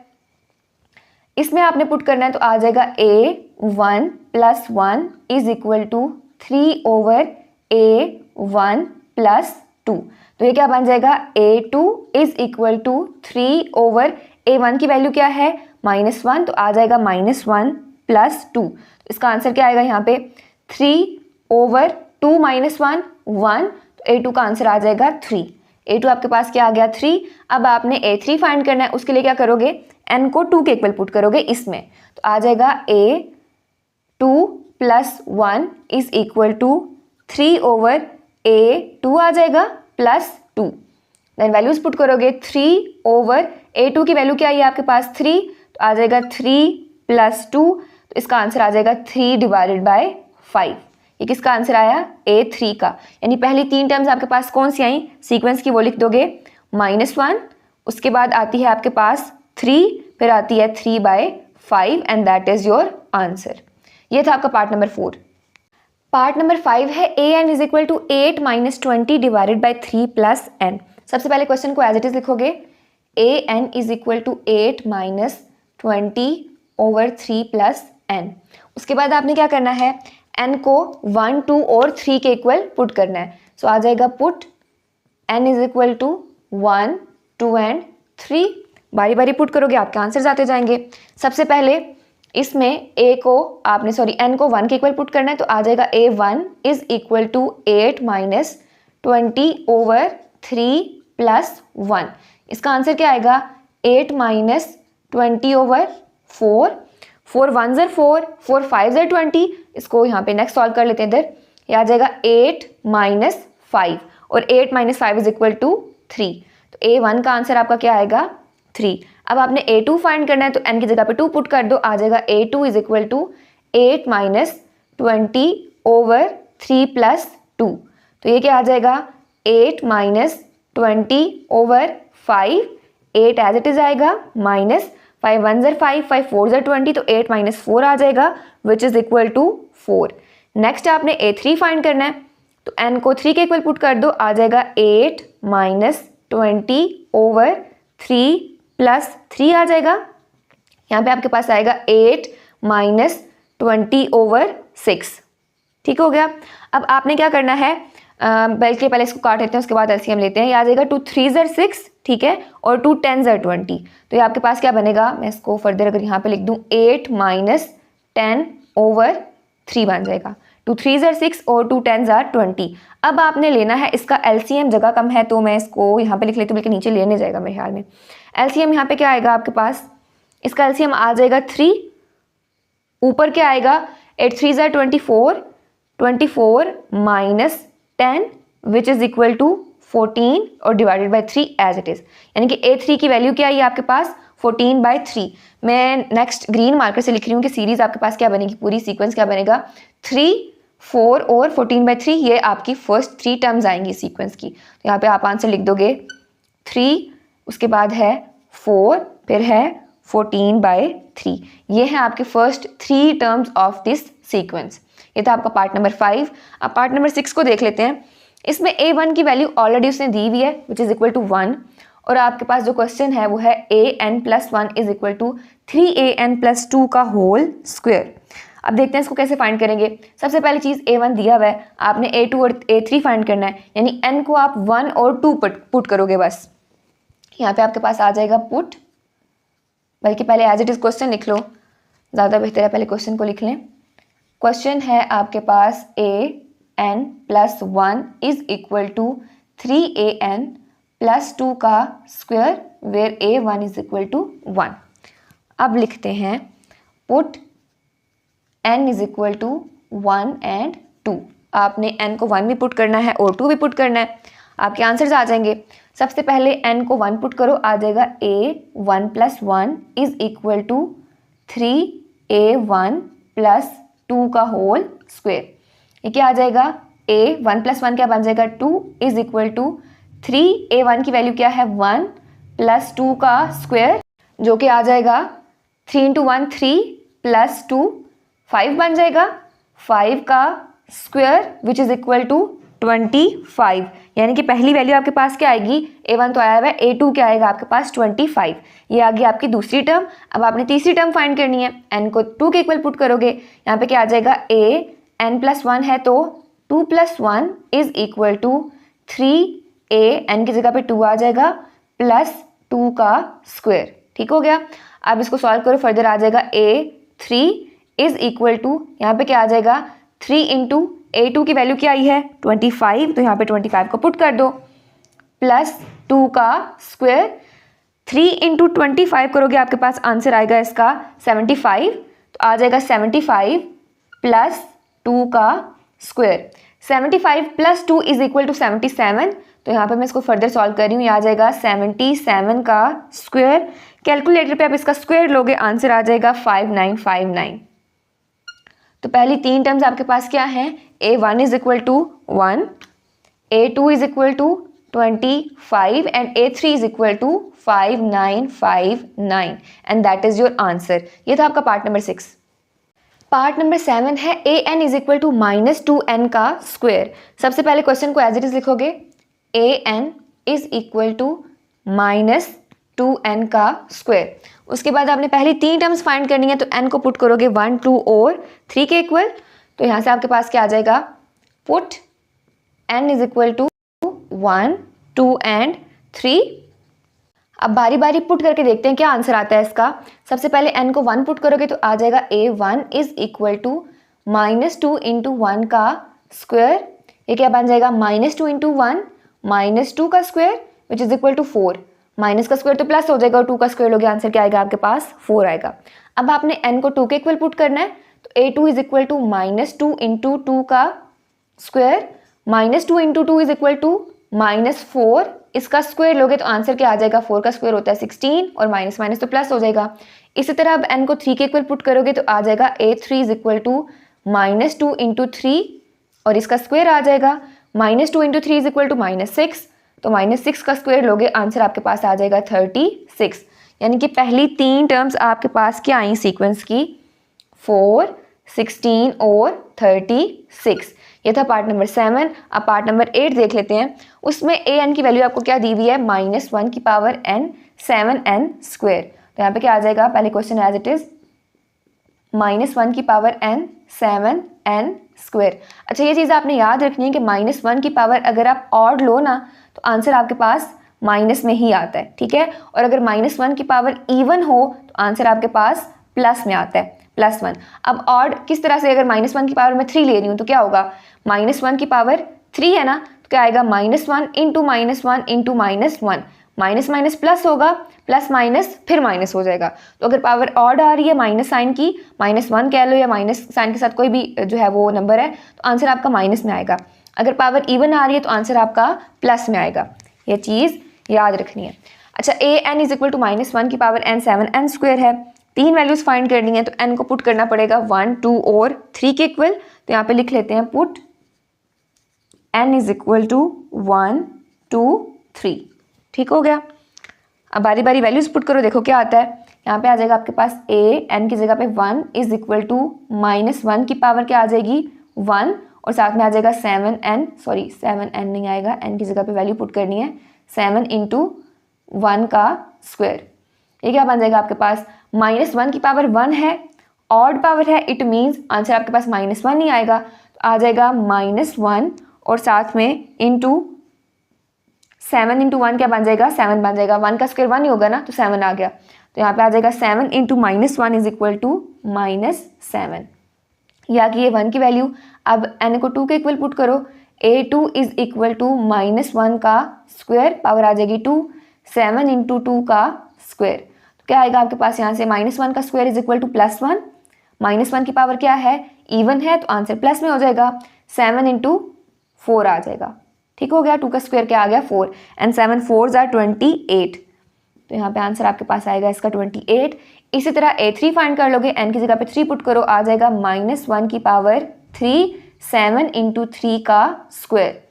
इसमें आपने पुट करना है तो आ जाएगा a1 + 1 = 3/a1 + 2। तो ये क्या बन जाएगा, a2 = 3/a1 की वैल्यू क्या है -1 तो आ जाएगा -1 + 2। इसका आंसर क्या आएगा यहाँ पे 3/2 - 1 1, तो a2 का आंसर आ जाएगा 3। a2 आपके पास क्या आ गया 3। अब आपने a3 फाइंड करना है, उसके लिए क्या करोगे, n को 2 के इक्वल पुट करोगे इसमें तो आ जाएगा a2 + 1 = 3/a2 आ जाएगा +2। देन वैल्यूज पुट करोगे, 3/a2 की वैल्यू क्या आई है आपके पास 3 तो आ जाएगा 3 प्लस 2, तो इसका आंसर आ जाएगा 3 डिवाइडेड बाय 5। ये किसका आंसर आया? A3 का। यानी पहली 3 टर्म्स आपके पास कौन सी आई सीक्वेंस की, वो लिख दोगे -1, उसके बाद आती है आपके पास 3, फिर आती है 3/5 and that is your answer. ये था आपका पार्ट नंबर 4। पार्ट नंबर 5 है an is equal to 8 - 20 divided by 3 plus n। सबसे पहले क्वेश्चन को एज इट इज लिखोगे, an is equal to 8 - 20 over 3 plus n। उसके बाद आपने क्या करना है, n को 1, 2 और 3 के इक्वल पुट करना है। सो आ जाएगा put n is equal to 1, 2 and 3। बारी बारी पुट करोगे, आपके आंसर्स आते जाएंगे। सबसे पहले इसमें n को 1 के इक्वल पुट करना है, तो आ जाएगा a1 is equal to 8 - 20 over 3 plus 1। इसका आंसर क्या आएगा? 8 - 20 over 4, 4 1s are 4, 4 5s are 20। इसको यहाँ पे नेक्स्ट सॉल्व कर लेते हैं इधर। ये आ जाएगा 8 - 5 और 8 - 5 इज इक्वल टू 3। तो a1 का आंसर आपका क्या आएगा? 3। अब आपने a2 फाइंड करना है, तो n की जगह पे 2 पुट कर दो, आ जाएगा a2 is equal to 8 - 20 over 3 plus 2। तो ये क्या आ जाएगा? 8 - 20 ओवर 5, 8 एज इट इज आएगा, minus 5 1s are 5, 5 4s are 20, तो 8 - 4 आ जाएगा which is equal to 4। Next आपने a3 फाइंड करना है, तो n को 3 के इक्वल पुट कर दो, आ जाएगा 8 - 20 ओवर 3 प्लस 3 आ जाएगा। यहाँ पे आपके पास आएगा 8 - 20 ओवर 6। ठीक हो गया। अब आपने क्या करना है, बल्कि पहले इसको काट लेते हैं, उसके बाद एलसीएम लेते हैं। ये आ जाएगा 2 3s are 6, ठीक है, और 2 10s are 20। तो ये आपके पास क्या बनेगा, मैं इसको फर्दर अगर यहाँ पे लिख दूँ, 8 - 10 ओवर 3 बन जाएगा। 2 3s are 6 और 2 10s are 20। अब आपने लेना है इसका एलसीएम, जगह कम है तो मैं इसको यहाँ पे लिख लेती हूँ, बल्कि नीचे लेने जाएगा मेरे ख्याल में। एलसीएम यहाँ पे क्या आएगा आपके पास, इसका एलसीएम आ जाएगा 3, ऊपर क्या आएगा, 8 3s are 24, 24 - 10 which is equal to 14 और divided by 3 as it is. यानी कि a3 की वैल्यू क्या आई है आपके पास, 14/3। मैं नेक्स्ट ग्रीन मार्कर से लिख रही हूँ कि सीरीज आपके पास क्या बनेगी, पूरी सीक्वेंस क्या बनेगा, 3 4 और 14/3। ये आपकी फर्स्ट 3 टर्म्स आएंगी सीक्वेंस की। तो यहाँ पे आप आंसर लिख दोगे 3, उसके बाद है 4, फिर है 14/3। ये है आपके first 3 terms of this sequence. ये था आपका पार्ट नंबर 5। अब पार्ट नंबर 6 को देख लेते हैं। इसमें a1 की वैल्यू ऑलरेडी उसने दी हुई है विच इज इक्वल टू 1, और आपके पास जो क्वेश्चन है वो है an+1 is equal to 3an+2 का होल स्क्वायर। अब देखते हैं इसको कैसे फाइंड करेंगे। सबसे पहली चीज़ a1 दिया हुआ है, आपने a2 और a3 फाइंड करना है, यानी n को आप 1 और 2 पुट करोगे बस। यहाँ पे आपके पास आ जाएगा पुट, बल्कि पहले एज इट इज क्वेश्चन लिख लो, ज़्यादा बेहतर है, पहले क्वेश्चन को लिख लें। क्वेश्चन है आपके पास an+1 is equal to 3an+2 का square where a1 is equal to 1। अब लिखते हैं put n is equal to 1 and 2। आपने n को 1 भी पुट करना है और 2 भी पुट करना है, आपके आंसर्स आ जाएंगे। सबसे पहले n को 1 पुट करो, आ जाएगा a1+1 is equal to 3a1+2 का होल स्क्वायर। ये क्या आ जाएगा, a1+1 क्या बन जाएगा, 2 इज इक्वल टू 3a1 की वैल्यू क्या है 1 प्लस 2 का स्क्वायर, जो कि आ जाएगा 3 × 1 3 प्लस 2 5 बन जाएगा, 5 का square which is equal to 25। यानी कि पहली वैल्यू आपके पास क्या आएगी, a1 तो आया हुआ है, a2 क्या आएगा आपके पास 25। ये आ गई आपकी दूसरी टर्म। अब आपने तीसरी टर्म फाइंड करनी है, n को 2 के इक्वल पुट करोगे, यहाँ पे क्या आ जाएगा, an+1 है तो 2 + 1 is equal to 3a, n की जगह पे 2 आ जाएगा, प्लस 2 का स्क्वायर। ठीक हो गया। अब इसको सॉल्व करो, फर्दर आ जाएगा a3 इज इक्वल टू, यहाँ पे क्या आ जाएगा, 3 × a2 की वैल्यू क्या आई है 25, तो यहाँ पे 25 को पुट कर दो, प्लस 2 का स्क्वायर। 3 × 25 करोगे, आपके पास आंसर आएगा इसका 75, तो आ जाएगा 75 प्लस 2 का square. 75 plus 2 is equal to 77, तो यहाँ पे मैं इसको फर्दर सॉल्व कर रही हूँ। ये आ जाएगा 77 का स्क्वायर, कैलकुलेटर पे आप इसका स्क्वायर लोगे, आंसर आ जाएगा 5959। तो पहली 3 टर्म्स आपके पास क्या हैं, A1 is equal to 1, A2 is equal to 25 and A3 is equal to 5959 and that is your answer. ये था आपका पार्ट नंबर 6। पार्ट नंबर 7 है an is equal to -2n का स्क्वायर। सबसे पहले क्वेश्चन को एज इट इज लिखोगे, an is equal to -2n का स्क्वायर। उसके बाद आपने पहली 3 टर्म्स फाइंड करनी है, तो n को पुट करोगे 1, 2 और 3 के इक्वल। तो यहाँ से आपके पास क्या आ जाएगा, put n is equal to 1, 2 and 3। अब बारी बारी पुट करके देखते हैं क्या आंसर आता है इसका। सबसे पहले n को 1 पुट करोगे तो आ जाएगा A1 is equal to -2 into 1 का स्क्वायर। ये क्या बन जाएगा, -2 इंटू 1, -2 का square which is equal to 4। Minus का स्क्वायर तो प्लस हो जाएगा और 2 का स्क्वायर लोगे, आंसर क्या आएगा आपके पास 4 आएगा। अब आपने n को 2 के इक्वल पुट करना है, तो A2 is equal to -2 into 2 का square, -2 into 2 is equal to -4। इसका स्क्वायर लोगे तो आंसर क्या आ जाएगा, 4 का स्क्वायर होता है 16 और माइनस माइनस तो प्लस हो जाएगा। इसी तरह अब n को 3 के इक्वल पुट करोगे तो आ जाएगा A3 is equal to -2 into 3 और इसका स्क्वायर आ जाएगा -2 इंटू 3 इज इक्वल टू -6। तो -6 का स्क्वायर लोगे, आंसर आपके पास आ जाएगा 36। यानी कि पहली 3 टर्म्स आपके पास क्या आई सीक्वेंस की, 4, 16 और 36। ये था पार्ट नंबर 7। अब पार्ट नंबर 8 देख लेते हैं। उसमें an की वैल्यू आपको क्या दी हुई है, -1 की पावर n 7n स्क्वायर। तो यहाँ पे क्या आ जाएगा, पहले क्वेश्चन एज इट इज -1 की पावर n 7n स्क्वायर। अच्छा, ये चीज़ आपने याद रखनी है कि -1 की पावर अगर आप ऑड लो ना तो आंसर आपके पास माइनस में ही आता है, ठीक है। और अगर -1 की पावर इवन हो तो आंसर आपके पास प्लस में आता है, +1। अब ऑड किस तरह से, अगर -1 की पावर मैं 3 ले रही हूँ तो क्या होगा, -1 की पावर 3 है ना, तो क्या आएगा, -1 into -1 into -1, minus minus plus होगा, प्लस माइनस फिर माइनस हो जाएगा। तो अगर पावर ऑड आ रही है माइनस साइन की, -1 कह लो या माइनस साइन के साथ कोई भी जो है वो नंबर है, तो आंसर आपका माइनस में आएगा। अगर पावर इवन आ रही है तो आंसर आपका प्लस में आएगा। ये चीज़ याद रखनी है। अच्छा, an इज इक्वल टू -1 की पावर n 7n स्क्वायर है। 3 वैल्यूज़ फाइंड करनी है, तो n को पुट करना पड़ेगा 1, 2 और 3 के इक्वल। तो यहाँ पे लिख लेते हैं, put n is equal to 1, 2, 3। ठीक हो गया। अब बारी बारी वैल्यूज पुट करो, देखो क्या आता है। यहाँ पे आ जाएगा आपके पास n की जगह पे 1 इज इक्वल टू -1 की पावर क्या आ जाएगी, 1, और साथ में आ जाएगा 7n नहीं आएगा, n की जगह पे वैल्यू पुट करनी है 7 इंटू 1 का स्क्वायर। ये क्या बन जाएगा आपके पास, -1 की पावर 1 है, ऑड पावर है, इट मीन्स आंसर आपके पास -1 नहीं आएगा, तो आ जाएगा -1 और साथ में इंटू 7 इंटू 1 क्या बन जाएगा, 7 बन जाएगा। 1 का स्क्वायर 1 ही होगा ना, तो 7 आ गया। तो यहाँ पे आ जाएगा 7 इंटू -1 इज इक्वल टू -7। या कि ये 1 की वैल्यू। अब n को 2 के इक्वल पुट करो, A2 इज इक्वल टू -1 का स्क्वायर, पावर आ जाएगी 2, 7 इंटू 2 का स्क्वायर। तो क्या आएगा आपके पास यहाँ से, -1 का स्क्वायर इज इक्वल टू +1, -1 की पावर क्या है, इवन है, तो आंसर प्लस में हो जाएगा, 7 इंटू 4 आ जाएगा। ठीक हो गया। 2 का स्क्वायर क्या आ गया, 4 एंड 7 4s are 28। तो यहाँ पे आंसर आपके पास आएगा इसका 28। इसी तरह A3 फाइंड कर लोगे, n की जगह पे 3 पुट करो, आ जाएगा -1 की पावर 3, 7 इंटू 3 का स्क्वायर।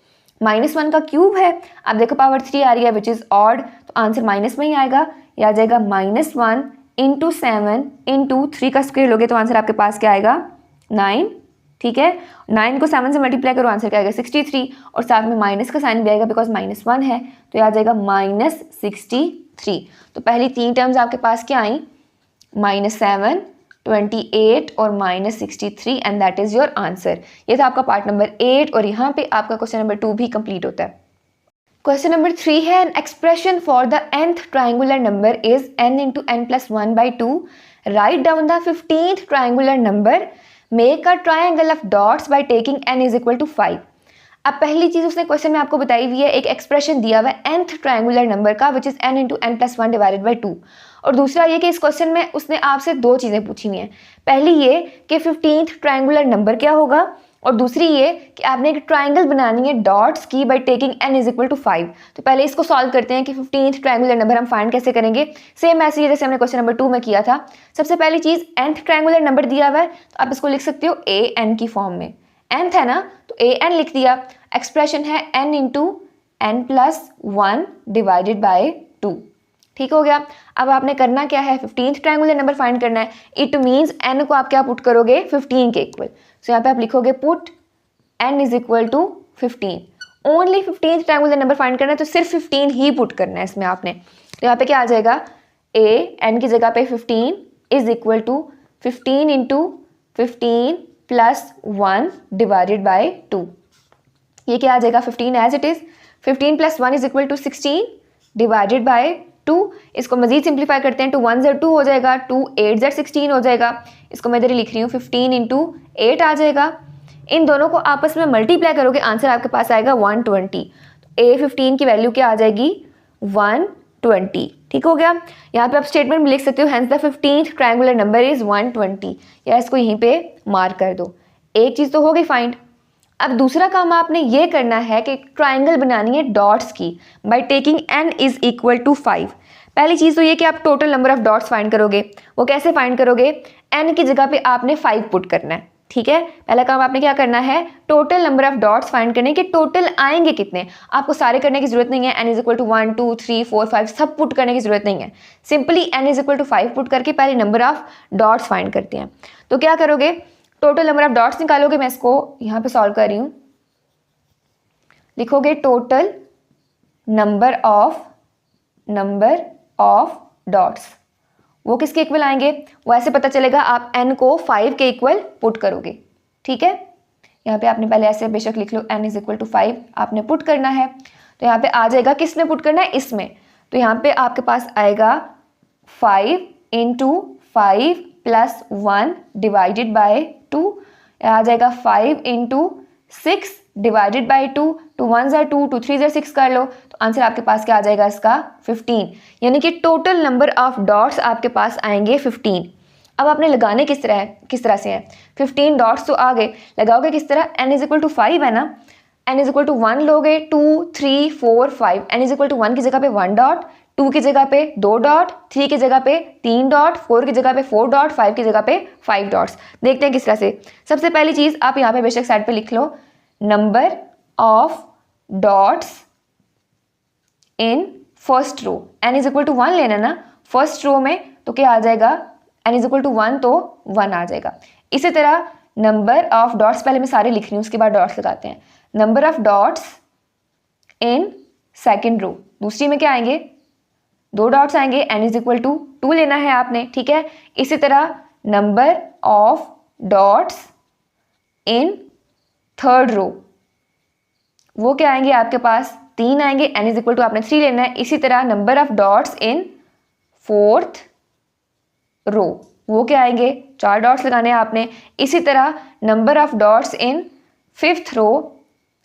-1 का क्यूब है, अब देखो पावर 3 आ रही है विच इज़ ऑड, तो आंसर माइनस में ही आएगा। यह आ जाएगा -1 इंटू 7 इंटू 3 का स्क्वायर लोगे तो आंसर आपके पास क्या आएगा, 9। ठीक है, 9 को 7 से मल्टीप्लाई करो, आंसर क्या आएगा 63, और साथ में माइनस का साइन भी आएगा बिकॉज -1 है, तो यह आ जाएगा -63। तो पहली 3 टर्म्स आपके पास क्या आई, -7, 28 और -63 and that is your answer. ये था आपका पार्ट नंबर 8 और यहाँ पे आपका क्वेश्चन नंबर 2 भी कंप्लीट होता है। क्वेश्चन नंबर 3 है, an expression for the nth triangular number is n into n plus 1/2। Write down the 15th triangular number, make a triangle of dots by taking n is equal to 5। अब पहली चीज उसने question में आपको बताई हुई है, एक एक्सप्रेशन दिया हुआ है nth ट्राइंगुलर नंबर का which is n into n plus 1 divided by 2। और दूसरा ये कि इस क्वेश्चन में उसने आपसे 2 चीज़ें पूछी हुई हैं। पहली ये कि 15th ट्राइंगुलर नंबर क्या होगा, और दूसरी ये कि आपने एक ट्राइंगल बनानी है डॉट्स की by taking n is equal to 5। तो पहले इसको सॉल्व करते हैं कि 15th ट्राइंगुलर नंबर हम फाइंड कैसे करेंगे। सेम ऐसे ही जैसे हमने क्वेश्चन नंबर 2 में किया था। सबसे पहली चीज़ nth ट्राइंगुलर नंबर दिया हुआ है तो आप इसको लिख सकते हो an की फॉर्म में। nth है ना तो an लिख दिया। एक्सप्रेशन है n into n plus 1 divided by 2। ठीक हो गया। अब आपने करना क्या है, 15th ट्राइंगुलर नंबर फाइंड करना है। इट मीन्स n को आप क्या पुट करोगे, 15 के इक्वल। सो यहाँ पे आप लिखोगे put n is equal to 15। Only 15th triangular number find करना है तो सिर्फ 15 ही पुट करना है इसमें आपने। तो यहाँ पे क्या आ जाएगा, n की जगह पे 15 is equal to 15 into 15 plus 1 divided by 2। ये क्या आ जाएगा, 15 as it is. 15 plus 1 is equal to 16 divided by 2। इसको मजीद सिंप्लीफाई करते हैं, 2 1 Z 2 हो जाएगा, 2 8 Z 16 हो जाएगा। इसको मैं इधर लिख रही हूँ 15 इंटू 8 आ जाएगा। इन दोनों को आपस में मल्टीप्लाई करोगे, आंसर आपके पास आएगा 120। तो A15 की वैल्यू क्या आ जाएगी, 120। ठीक हो गया। यहाँ पे आप स्टेटमेंट में लिख सकते हो hence the 15th triangular number is 120, या इसको यहीं पे मार्क कर दो। एक चीज़ तो हो गई फाइंड। अब दूसरा काम आपने ये करना है कि ट्राइंगल बनानी है डॉट्स की by taking n is equal to 5। पहली चीज़ तो ये कि आप total number of dots find करोगे। वो कैसे फाइंड करोगे, n की जगह पे आपने 5 पुट करना है। ठीक है, पहला काम आपने क्या करना है, total number of dots find करने के टोटल आएंगे कितने। आपको सारे करने की जरूरत नहीं है, n इज इक्वल टू 1 2 3 4 5 सब पुट करने की जरूरत नहीं है। Simply n is equal to 5 put करके पहले नंबर ऑफ डॉट्स फाइंड करते हैं। तो क्या करोगे, टोटल नंबर ऑफ डॉट्स निकालोगे। मैं इसको यहाँ पे सॉल्व कर रही हूँ। लिखोगे टोटल नंबर ऑफ डॉट्स, वो किसके इक्वल आएंगे, वो ऐसे पता चलेगा आप n को 5 के इक्वल पुट करोगे। ठीक है, यहाँ पे आपने पहले ऐसे बेशक लिख लो n इज इक्वल टू 5 आपने पुट करना है। तो यहाँ पे आ जाएगा, किसमें पुट करना है, इसमें। तो यहाँ पे आपके पास आएगा 5 इंटू 5 प्लस 1 डिवाइडेड बाय 2। आ जाएगा 5 इंटू 6 डिवाइडेड बाई 2। 2 1 ज़ा 2 2 3 ज़ा 6 कर लो तो आंसर आपके पास क्या आ जाएगा इसका, 15। यानी कि टोटल नंबर ऑफ डॉट्स आपके पास आएंगे 15। अब आपने लगाने किस तरह से हैं, 15 डॉट्स तो आ गए, लगाओगे किस तरह, n इज इक्वल टू 5 है ना, n इज इक्वल टू 1 लोगे, 2 3 4 5। n इज इक्वल टू 1 की जगह पे 1 डॉट, 2 की जगह पे 2 डॉट, 3 की जगह पे 3 डॉट, 4 की जगह पे 4 डॉट, 5 की जगह पे 5 डॉट्स। देखते हैं किस तरह से। सबसे पहली चीज़ आप यहाँ पे बेशक साइड पे लिख लो, number of dots in first row. n is equal to 1 लेना ना फर्स्ट रो में, तो क्या आ जाएगा, n इज इक्वल टू 1 तो 1 आ जाएगा। इसी तरह नंबर ऑफ डॉट्स, पहले मैं सारे लिख रही हूँ उसके बाद डॉट्स लगाते हैं। Number of dots in second row, दूसरी में क्या आएंगे, 2 डॉट्स आएंगे, n इज इक्वल टू 2 लेना है आपने। ठीक है, इसी तरह number of dots in third row, वो क्या आएंगे आपके पास, 3 आएंगे, n इज इक्वल टू आपने 3 लेना है। इसी तरह number of dots in fourth row, वो क्या आएंगे, 4 डॉट्स लगाने हैं आपने। इसी तरह number of dots in fifth row,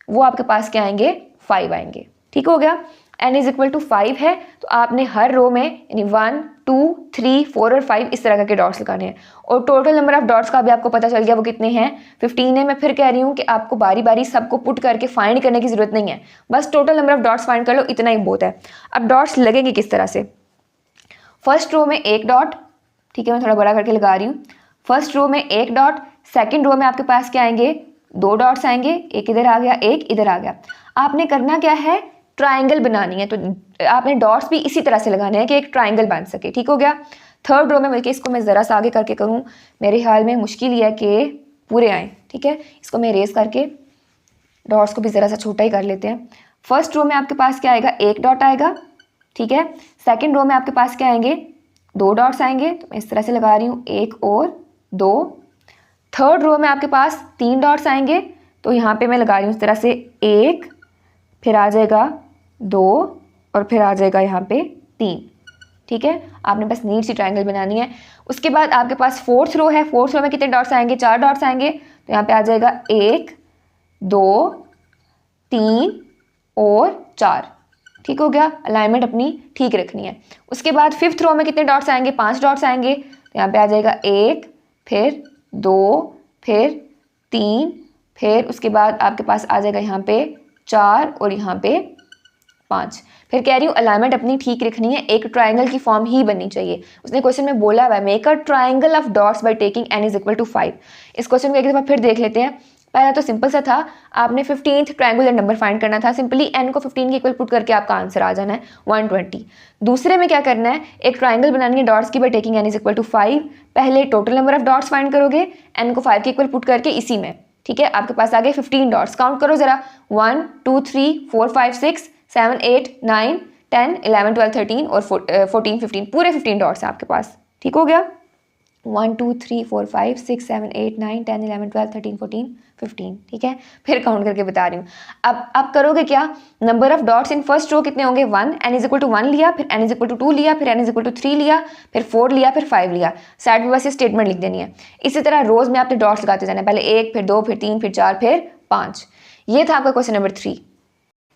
वो आपके पास क्या आएंगे, 5 आएंगे। ठीक हो गया, n इज इक्वल टू 5 है तो आपने हर रो में यानी 1 2 3 4 और 5 इस तरह के डॉट्स लगाने हैं। और टोटल नंबर ऑफ डॉट्स का भी आपको पता चल गया वो कितने हैं, 15 है। मैं फिर कह रही हूँ कि आपको बारी बारी सबको पुट करके फाइंड करने की जरूरत नहीं है, बस total number of dots find कर लो, इतना ही बहुत है। अब डॉट्स लगेंगे किस तरह से, फर्स्ट रो में 1 डॉट, ठीक है मैं थोड़ा बड़ा करके लगा रही हूँ। फर्स्ट रो में 1 डॉट, सेकेंड रो में आपके पास क्या आएंगे, 2 डॉट्स आएंगे, एक इधर आ गया एक इधर आ गया। आपने करना क्या है, ट्राइंगल बनानी है, तो आपने डॉट्स भी इसी तरह से लगाने हैं कि एक ट्राइंगल बन सके। ठीक हो गया। थर्ड रो में बल्कि इसको मैं ज़रा सा आगे करके करूँ, मेरे ख्याल में मुश्किल ही है कि पूरे आएँ। ठीक है, इसको मैं रेस करके डॉट्स को भी ज़रा सा छोटा ही कर लेते हैं। फर्स्ट रो में आपके पास क्या आएगा, 1 डॉट आएगा। ठीक है, सेकेंड रो में आपके पास क्या आएंगे, 2 डॉट्स आएंगे, तो मैं इस तरह से लगा रही हूँ 1 और 2। थर्ड रो में आपके पास 3 डॉट्स आएंगे, तो यहाँ पे मैं लगा रही हूँ इस तरह से 1, फिर आ जाएगा 2 और फिर आ जाएगा यहाँ पे 3। ठीक है, आपने बस नीट सी ट्रायंगल बनानी है। उसके बाद आपके पास फोर्थ रो है, फोर्थ रो में कितने डॉट्स आएंगे, 4 डॉट्स आएंगे, तो यहाँ पे आ जाएगा 1 2 3 और 4। ठीक हो गया, अलाइनमेंट अपनी ठीक रखनी है। उसके बाद फिफ्थ रो में कितने डॉट्स आएंगे, 5 डॉट्स आएंगे, तो यहाँ पे आ जाएगा 1 फिर 2 फिर 3 फिर उसके बाद आपके पास आ जाएगा यहाँ पे 4 और यहाँ पे 5। फिर कह रही हूँ अलाइनमेंट अपनी ठीक रखनी है, एक ट्राइंगल की फॉर्म ही बननी चाहिए। उसने क्वेश्चन में बोला हुआ है make a triangle of dots by taking n is equal to 5। इस क्वेश्चन को एक दफा फिर देख लेते हैं। पहला तो सिंपल सा था, आपने 15th ट्राइंगुलर नंबर फाइंड करना था। सिंपली n को 15 के इक्वल पुट करके आपका आंसर आ जाना है 120। दूसरे में क्या करना है, एक ट्राइंगल बनानी है डॉट्स की by taking n is equal to 5। पहले total number of dots find करोगे, n को 5 के इक्वल पुट करके इसी में, ठीक है। आपके पास आ गए 15 डॉट्स, काउंट करो जरा 1 2 3 4 5 6 7 8 9 10 11 12 13 और 14 15, पूरे 15 डॉट्स हैं आपके पास। ठीक हो गया, 1 2 3 4 5 6 7 8 9 10 11 12 13 14 15, ठीक है। फिर काउंट करके बता रही हूँ। अब करोगे क्या, number of dots in first row कितने होंगे 1, n इज इक्वल टू 1 लिया, फिर n इज इक्वल टू 2 लिया, फिर n इज इक्वल टू 3 लिया, फिर 4 लिया, फिर 5 लिया। साइड में बस ये स्टेटमेंट लिख देनी है। इसी तरह रोज में आपने डॉट्स लगाते जाना है, पहले 1 फिर 2 फिर 3 फिर 4 फिर 5। ये था आपका क्वेश्चन नंबर 3।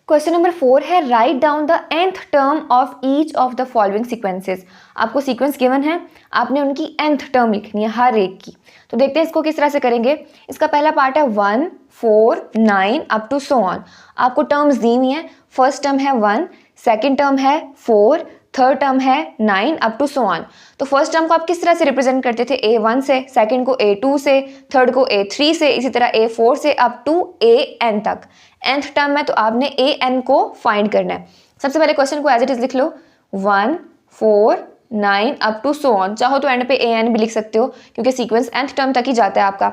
क्वेश्चन नंबर 4 है right down the nth term of each of the following sequences. आपको सीक्वेंस गिवन है, आपने उनकी nth टर्म लिखनी है हर एक की। तो देखते हैं इसको किस तरह से करेंगे। इसका पहला पार्ट है 1 4 9 अप टू सो ऑन। आपको टर्म्स दी हुई हैं, फर्स्ट टर्म है 1, सेकेंड टर्म है 4, थर्ड टर्म है 9 अप टू सो ऑन। तो फर्स्ट टर्म को आप किस तरह से रिप्रेजेंट करते थे, A1 से, सेकंड को A2 से, थर्ड को A3 से, इसी तरह A4 से अप टू AN तक। nth टर्म में तो आपने AN को फाइंड करना है। सबसे पहले क्वेश्चन को एज इट इज लिख लो 1 4 9 अप टू सो ऑन। चाहो तो एंड पे AN भी लिख सकते हो क्योंकि सीक्वेंस nth टर्म तक ही जाता है आपका।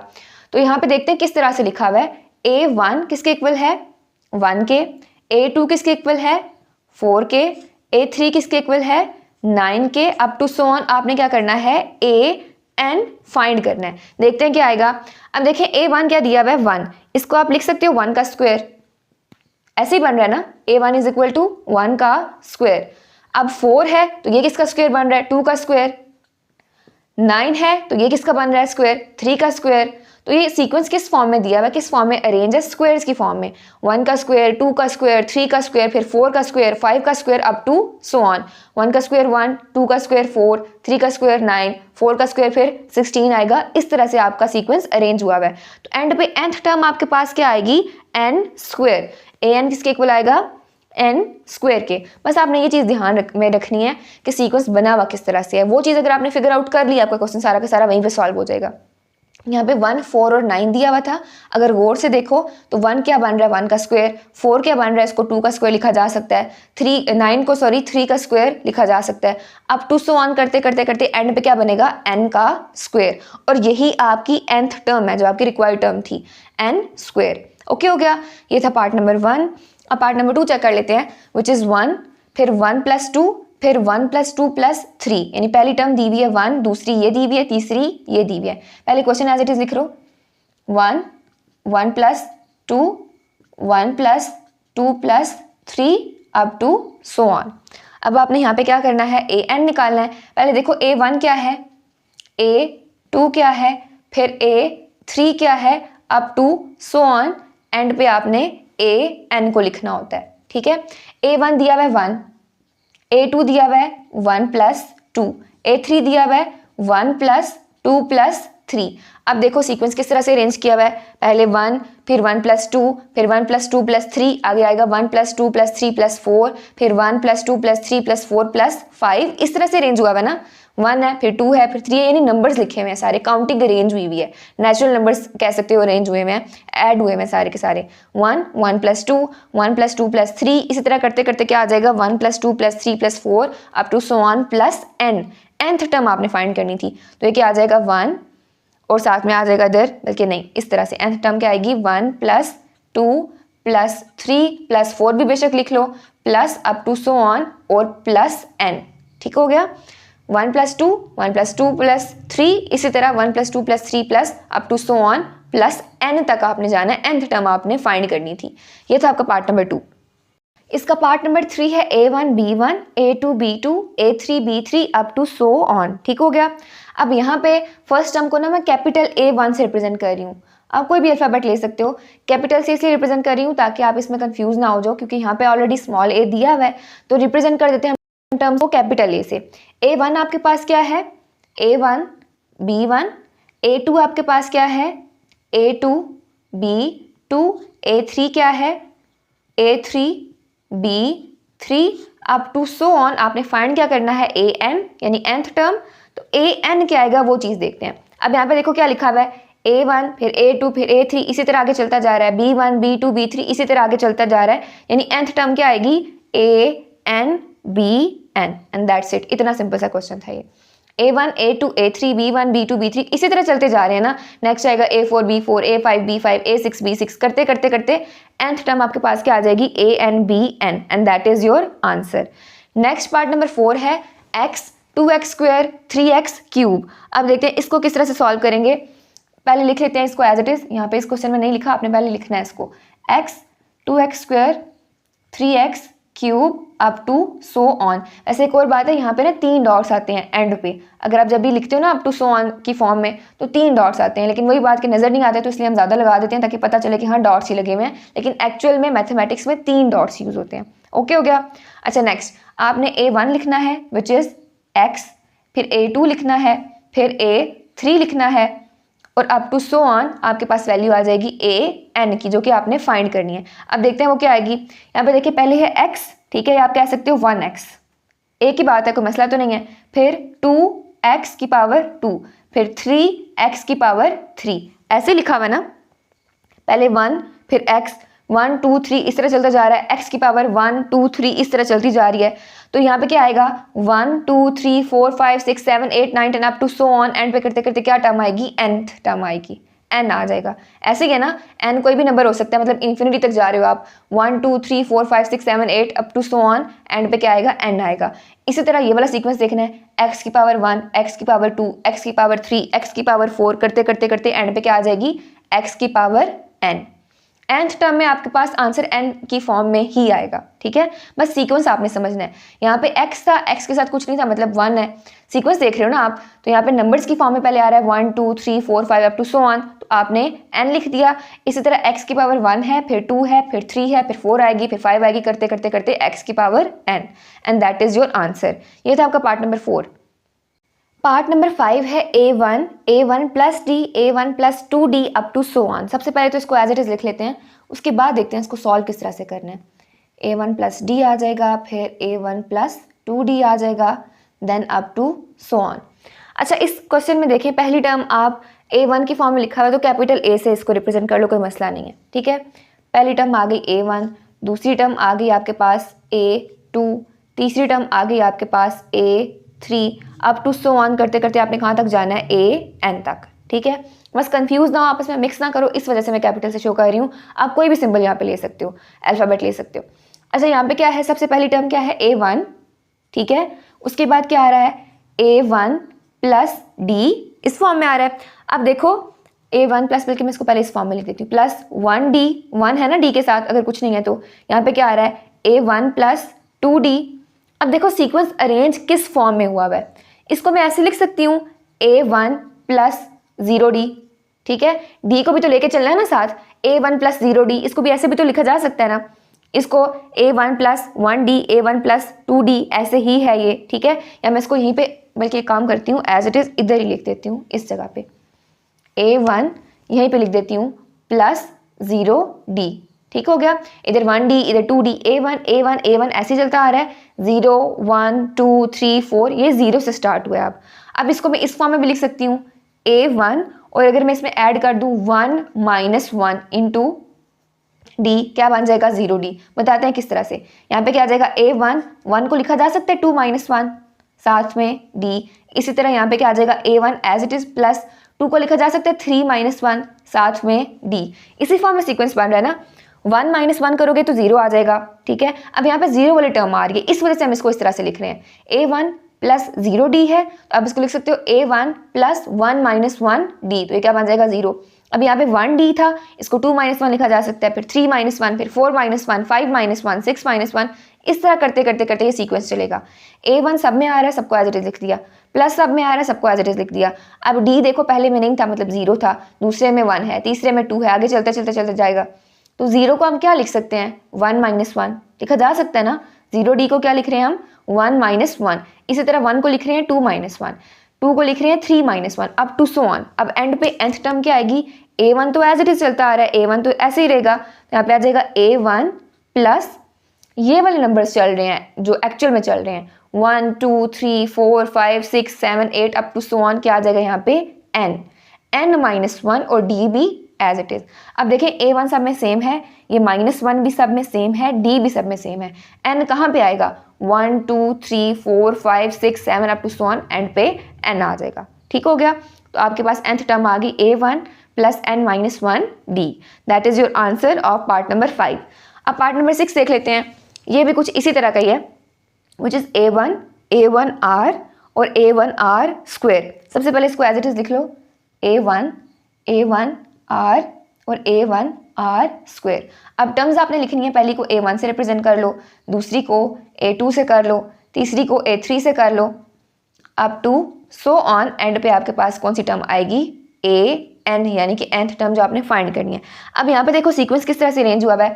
तो यहाँ पे देखते हैं किस तरह से लिखा हुआ है। A1 किसके इक्वल है 1 के, A2 किसके इक्वल है 4 के, A3 किसके इक्वल है 9 के, अप टू सो ऑन। आपने क्या करना है AN फाइंड करना है। देखते हैं क्या आएगा। अब देखें A1 क्या दिया हुआ है 1, इसको आप लिख सकते हो 1 का स्क्वायर, ऐसे ही बन रहा है ना, A1 इज इक्वल टू 1 का स्क्वायर। अब 4 है तो ये किसका स्क्वायर बन रहा है 2 का स्क्वायर, 9 है तो ये किसका बन रहा है स्क्वायर 3 का स्क्वायर। तो ये सीक्वेंस किस फॉर्म में दिया हुआ है, किस फॉर्म में अरेंज है, स्क्वायर्स की फॉर्म में। 1 का स्क्वायर, 2 का स्क्वायर, 3 का स्क्वायर, फिर 4 का स्क्वायर, 5 का square up to so on. 1 का स्क्वायर 1, 2 का स्क्वायर 4, 3 का स्क्वायर 9, 4 का स्क्वायर फिर 16 आएगा। इस तरह से आपका सीक्वेंस अरेंज हुआ है। तो एंड पे nth टर्म आपके पास क्या आएगी n स्क्वायर। an किसके इक्वल आएगा n स्क्वायर के। बस आपने ये चीज़ ध्यान में रखनी है कि सीक्वेंस बना हुआ किस तरह से है। वो चीज़ अगर आपने फिगर आउट कर ली, आपका क्वेश्चन सारा का सारा वहीं पे सॉल्व हो जाएगा। यहाँ पे 1 4 और 9 दिया हुआ था, अगर गौर से देखो तो 1 क्या बन रहा है 1 का स्क्वायर, 4 क्या बन रहा है, इसको 2 का स्क्वायर लिखा जा सकता है, 3 का स्क्वायर लिखा जा सकता है। अब टू सो ऑन करते करते करते एंड पे क्या बनेगा n का स्क्वायर। और यही आपकी nth टर्म है जो आपकी रिक्वायर्ड टर्म थी n स्क्वायर। ओके हो गया, ये था पार्ट नंबर 1। अब पार्ट नंबर 2 चेक कर लेते हैं, विच इज़ 1 फिर 1 + 2 फिर 1 + 2 + 3, यानी पहली टर्म दी हुई है 1, दूसरी ये दी हुई है, तीसरी ये दी हुई है। पहले क्वेश्चन एज इट इज लिख लो 1 1 + 2 1 + 2 + 3 अप टू सो ऑन। अब आपने यहाँ पे क्या करना है AN निकालना है। पहले देखो A1 क्या है, A2 क्या है, फिर A3 क्या है, up to so on. End पे आपने AN को लिखना होता है, ठीक है। A1 दिया हुआ है 1, A2 दिया हुआ है 1 + 2, A3 दिया हुआ है 1 + 2 + 3। अब देखो सीक्वेंस किस तरह से अरेंज किया हुआ है, पहले 1 फिर 1 + 2 फिर 1 + 2 + 3, आगे आएगा 1 + 2 + 3 + 4, फिर 1 + 2 + 3 + 4 + 5। इस तरह से अरेंज हुआ हुआ है ना, 1 है फिर 2 है फिर 3 है, यानी नंबर्स लिखे हुए हैं सारे, काउंटिंग अरेंज हुई हुई है। नेचुरल नंबर्स कह सकते हो अरेंज हुए हैं, ऐड हुए हैं सारे के सारे। 1 1 + 2 1 + 2 + 3, इसी तरह करते करते क्या आ जाएगा 1 + 2 + 3 + 4 up to so on plus n। nth term आपने फाइंड करनी थी, तो ये क्या आ जाएगा 1 और साथ में आ जाएगा इधर, बल्कि नहीं इस तरह से nth टर्म क्या आएगी 1 + 2 + 3 + 4 भी बेशक लिख लो, plus up to so on और प्लस n। ठीक हो गया, 1 + 2 1 + 2 + 3, इसी तरह 1 + 2 + 3 plus up to so on plus n तक आपने जाना है। nth टर्म आपने फाइंड करनी थी। ये था आपका पार्ट नंबर 2। इसका पार्ट नंबर 3 है A1 B1 A2 B2 A3 B3 up to so on. ठीक हो गया। अब यहाँ पे फर्स्ट टर्म को ना मैं कैपिटल A1 से रिप्रेजेंट कर रही हूँ। आप कोई भी अल्फाबेट ले सकते हो, कैपिटल से इसलिए रिप्रेजेंट कर रही हूँ ताकि आप इसमें कंफ्यूज ना हो जाओ, क्योंकि यहाँ पे ऑलरेडी स्मॉल a दिया हुआ है, तो रिप्रेजेंट कर देते हैं हम टर्म को कैपिटल A से। A1 आपके पास क्या है A1 B1, A2 आपके पास क्या है A2 B2, A3 क्या है, A3, B3 up to so on. आपने फाइंड क्या करना है, AN यानी nth टर्म। तो AN क्या आएगा वो चीज़ देखते हैं। अब यहाँ पे देखो क्या लिखा हुआ है, A1 फिर A2 फिर A3 इसी तरह आगे चलता जा रहा है, B1 B2 B3 इसी तरह आगे चलता जा रहा है, यानी nth टर्म क्या आएगी, AN BN and that's it. इतना सिंपल सा क्वेश्चन था ये। A1 A2 A3 B1 B2 B3 इसी तरह चलते जा रहे हैं ना। नेक्स्ट आएगा A4 B4 A5 B5 A6 B6 करते करते करते nth टर्म आपके पास क्या आ जाएगी, AN BN and that is your answer. Next part number 4 है x 2x square 3x cube. अब देखते हैं इसको किस तरह से सॉल्व करेंगे। पहले लिख लेते हैं इसको एज इट इज। यहाँ पे इस क्वेश्चन में नहीं लिखा, आपने पहले लिखना है इसको, x 2x square 3x cube up to so on. ऐसे एक और बात है, यहाँ पे ना 3 डॉट्स आते हैं एंड पे। अगर आप जब भी लिखते हो ना अप टू सो ऑन की फॉर्म में तो 3 डॉट्स आते हैं, लेकिन वही बात कि नज़र नहीं आते तो इसलिए हम ज़्यादा लगा देते हैं ताकि पता चले कि हाँ डॉट्स ही लगे हुए हैं, लेकिन एक्चुअल में मैथमेटिक्स में 3 डॉट्स यूज़ होते हैं। ओके हो गया। अच्छा नेक्स्ट आपने A1 लिखना है विच इज़ x, फिर A2 लिखना है, फिर A3 लिखना है और अप टू सो ऑन आपके पास वैल्यू आ जाएगी AN की, जो कि आपने फाइंड करनी है। अब देखते हैं वो क्या आएगी। यहाँ पे देखिए पहले है x, ठीक है, या आप कह सकते हो 1x, एक ही बात है, कोई मसला तो नहीं है। फिर 2x की पावर 2, फिर 3x की पावर 3, ऐसे लिखा हुआ है ना। पहले 1 फिर x 1 2 3 इस तरह चलता जा रहा है, x की पावर 1 2 3 इस तरह चलती जा रही है। तो यहाँ पे क्या आएगा 1 2 3 4 5 6 7 8 9 10 up to so on. End पे करते करते क्या टर्म आएगी, nth टर्म आएगी, n आ जाएगा। ऐसे ही है ना, n कोई भी नंबर हो सकता है, मतलब इन्फिनिटी तक जा रहे हो आप, 1 2 3 4 5 6 7 8 up to so on, end पे क्या आएगा, n आएगा। इसी तरह ये वाला सीक्वेंस देखना है, x की पावर 1 x की पावर 2 x की पावर 3 x की पावर 4 करते करते करते एंड पे क्या आ जाएगी, x की पावर n। nth टर्म में आपके पास आंसर n की फॉर्म में ही आएगा, ठीक है। बस सीक्वेंस आपने समझना है। यहाँ पे x था, x के साथ कुछ नहीं था, मतलब 1 है। सीक्वेंस देख रहे हो ना आप, तो यहाँ पे नंबर्स की फॉर्म में पहले आ रहा है 1 2 3 4 5 अप टू सो ऑन, तो आपने n लिख दिया। इसी तरह x की पावर 1 है, फिर 2 है, फिर 3 है, फिर 4 आएगी, फिर 5 आएगी, करते करते करते x की power n and that is your answer. ये था आपका पार्ट नंबर 4। पार्ट नंबर 5 है A1 plus D A1 plus 2D up to so on. सबसे पहले तो इसको एज इट इज लिख लेते हैं, उसके बाद देखते हैं इसको सॉल्व किस तरह से करना है। A1 प्लस D आ जाएगा, फिर A1 प्लस 2D आ जाएगा, then up to so on. अच्छा इस क्वेश्चन में देखिए पहली टर्म आप A1 की फॉर्म में लिखा हुआ है तो कैपिटल A से इसको रिप्रेजेंट कर लो, कोई मसला नहीं है, ठीक है। पहली टर्म आ गई A1, दूसरी टर्म आ गई आपके पास A2, तीसरी टर्म आ गई आपके पास A3, up to so on करते करते आपने कहाँ तक जाना है, AN तक, ठीक है। बस कंफ्यूज ना हो, आपस में मिक्स ना करो, इस वजह से मैं कैपिटल से शो कर रही हूँ। आप कोई भी सिंबल यहाँ पे ले सकते हो, अल्फ़ाबेट ले सकते हो। अच्छा यहाँ पे क्या है, सबसे पहली टर्म क्या है, A1, ठीक है। उसके बाद क्या आ रहा है, A1 प्लस D इस फॉर्म में आ रहा है। अब देखो A1 प्लस, बल्कि मैं इसको पहले इस फॉर्म में लिख देती हूँ, प्लस 1D, 1 है ना D के साथ, अगर कुछ नहीं है तो यहाँ पे क्या आ रहा है, A1 प्लस 2D। अब देखो सीक्वेंस अरेंज किस फॉर्म में हुआ है, इसको मैं ऐसे लिख सकती हूँ A1 प्लस 0D, ठीक है। D को भी तो लेके चलना है ना साथ, A1 प्लस 0D, इसको भी ऐसे भी तो लिखा जा सकता है ना। इसको A1 plus 1D A1 plus 2D ऐसे ही है ये, ठीक है। या मैं इसको यहीं पे बल्कि एक काम करती हूँ, एज इट इज़ इधर ही लिख देती हूँ, इस जगह पे A1 यहीं पे लिख देती हूँ प्लस 0D, ठीक हो गया। इधर 1D इधर 2D, A1 A1 A1 ऐसे चलता आ रहा है, 0 1 2 3 4, ये 0 से स्टार्ट हुआ है। अब इसको मैं इस फॉर्म में भी लिख सकती हूँ A1, और अगर मैं इसमें ऐड कर दूँ 1 माइनस 1 इंटू D, क्या बन जाएगा, 0D। बताते हैं किस तरह से। यहाँ पे क्या आ जाएगा, A1 1 को लिखा जा सकता है 2 माइनस 1, साथ में D। इसी तरह यहाँ पे क्या आ जाएगा, A1 as it is plus 2 को लिखा जा सकता है 3 माइनस 1, साथ में D। इसी फॉर्म में सीक्वेंस बन रहा है ना। 1 माइनस 1 करोगे तो 0 आ जाएगा, ठीक है। अब यहाँ पे 0 वाली टर्म आ रही है, इस वजह से हम इसको इस तरह से लिख रहे हैं। A1 प्लस 0D है, तो अब इसको लिख सकते हो A1 प्लस 1 माइनस 1D, तो ये क्या बन जाएगा, 0। अब यहाँ पे 1D था, इसको 2 माइनस 1 लिखा जा सकता है, फिर 3 माइनस 1, फिर 4 माइनस 1, 5 माइनस 1, 6 माइनस 1, इस तरह करते करते करते ये सीक्वेंस चलेगा। A1 सब में आ रहा है, सबको एज इट इज लिख दिया, प्लस सब में आ रहा है, सबको एज इट इज लिख दिया। अब D देखो पहले में नहीं था, मतलब 0 था, दूसरे में 1 है, तीसरे में 2 है, आगे चलते चलते चलते जाएगा। तो 0 को हम क्या लिख सकते हैं, 1 माइनस 1 लिखा जा सकता है ना। 0D को क्या लिख रहे हैं हम, 1 माइनस 1। इसी तरह 1 को लिख रहे हैं 2 माइनस 1। 2 को लिख रहे हैं 3 - 1 अप टू सो ऑन। अब एंड पे nth टर्म क्या आएगी, a1 तो एज इट इज चलता आ रहा है, a1 तो ऐसे ही रहेगा, तो यहाँ पे आ जाएगा a1 प्लस ये वाले नंबर्स चल रहे हैं जो एक्चुअल में चल रहे हैं 1 2 3 4 5 6 7 8 अप टू सो ऑन, क्या आ जाएगा यहाँ पे n-1 और d भी एज इट इज। अब देखें a1 सब में सेम है, ये -1 भी सब में सेम है, d भी सब में सेम है, n कहाँ पे आएगा 1 2 3 4 5 6 7 up to so on, end पे n आ जाएगा। ठीक हो गया, तो आपके पास nth टर्म आ गई a1 plus n-1 d। That is your answer of part number 5। अब पार्ट नंबर 6 देख लेते हैं, ये भी कुछ इसी तरह का ही है, विच इज a1r और a1r स्क्वेयर। सबसे पहले इसको एज इट इज लिख लो, a1r और a1r स्क्वेयर। अब टर्म्स आपने लिखनी है, पहली को a1 से रिप्रेजेंट कर लो, दूसरी को a2 से कर लो, तीसरी को a3 से कर लो, up to so on, end पे आपके पास कौन सी टर्म आएगी an, यानी कि nth टर्म जो आपने फाइंड करनी है। अब यहाँ पे देखो सीक्वेंस किस तरह से अरेंज हुआ है,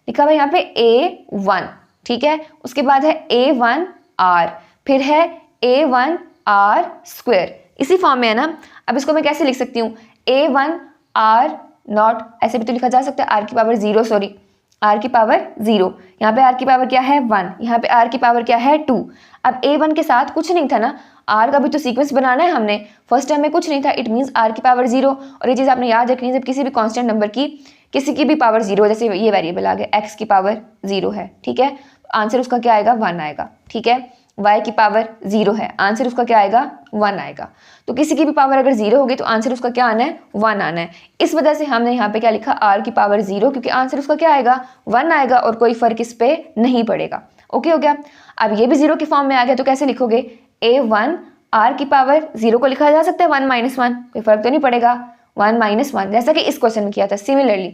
लिखा हुआ है यहाँ पे a1, ठीक है, उसके बाद है a1r, फिर है a1r स्क्वेयर, इसी फॉर्म में है ना। अब इसको मैं कैसे लिख सकती हूँ, a1r नॉट, ऐसे भी तो लिखा जा सकता है r की पावर 0, सॉरी r की पावर 0, यहाँ पे r की पावर क्या है 1, यहाँ पे r की पावर क्या है 2। अब a1 के साथ कुछ नहीं था ना, r का भी तो सीक्वेंस बनाना है हमने, फर्स्ट टाइम में कुछ नहीं था, इट मीन्स r की पावर 0। और ये चीज़ आपने याद रखनी है, जब किसी भी कांस्टेंट नंबर की किसी की भी पावर 0, जैसे ये वेरिएबल आ गया x की पावर 0 है, ठीक है, तो आंसर उसका क्या आएगा 1 आएगा, ठीक है। y की पावर 0 है, आंसर उसका क्या आएगा 1 आएगा। तो किसी की भी पावर अगर 0 होगी तो आंसर उसका क्या आना है 1 आना है। इस वजह से हमने यहाँ पे क्या लिखा r की पावर 0, क्योंकि आंसर उसका क्या आएगा 1 आएगा और कोई फर्क इस पे नहीं पड़ेगा। ओके हो गया। अब ये भी 0 के फॉर्म में आ गया, तो कैसे लिखोगे, a1 r की पावर 0 को लिखा जा सकता है 1 - 1, कोई फर्क तो नहीं पड़ेगा, 1 - 1, जैसा कि इस क्वेश्चन में किया था। सिमिलरली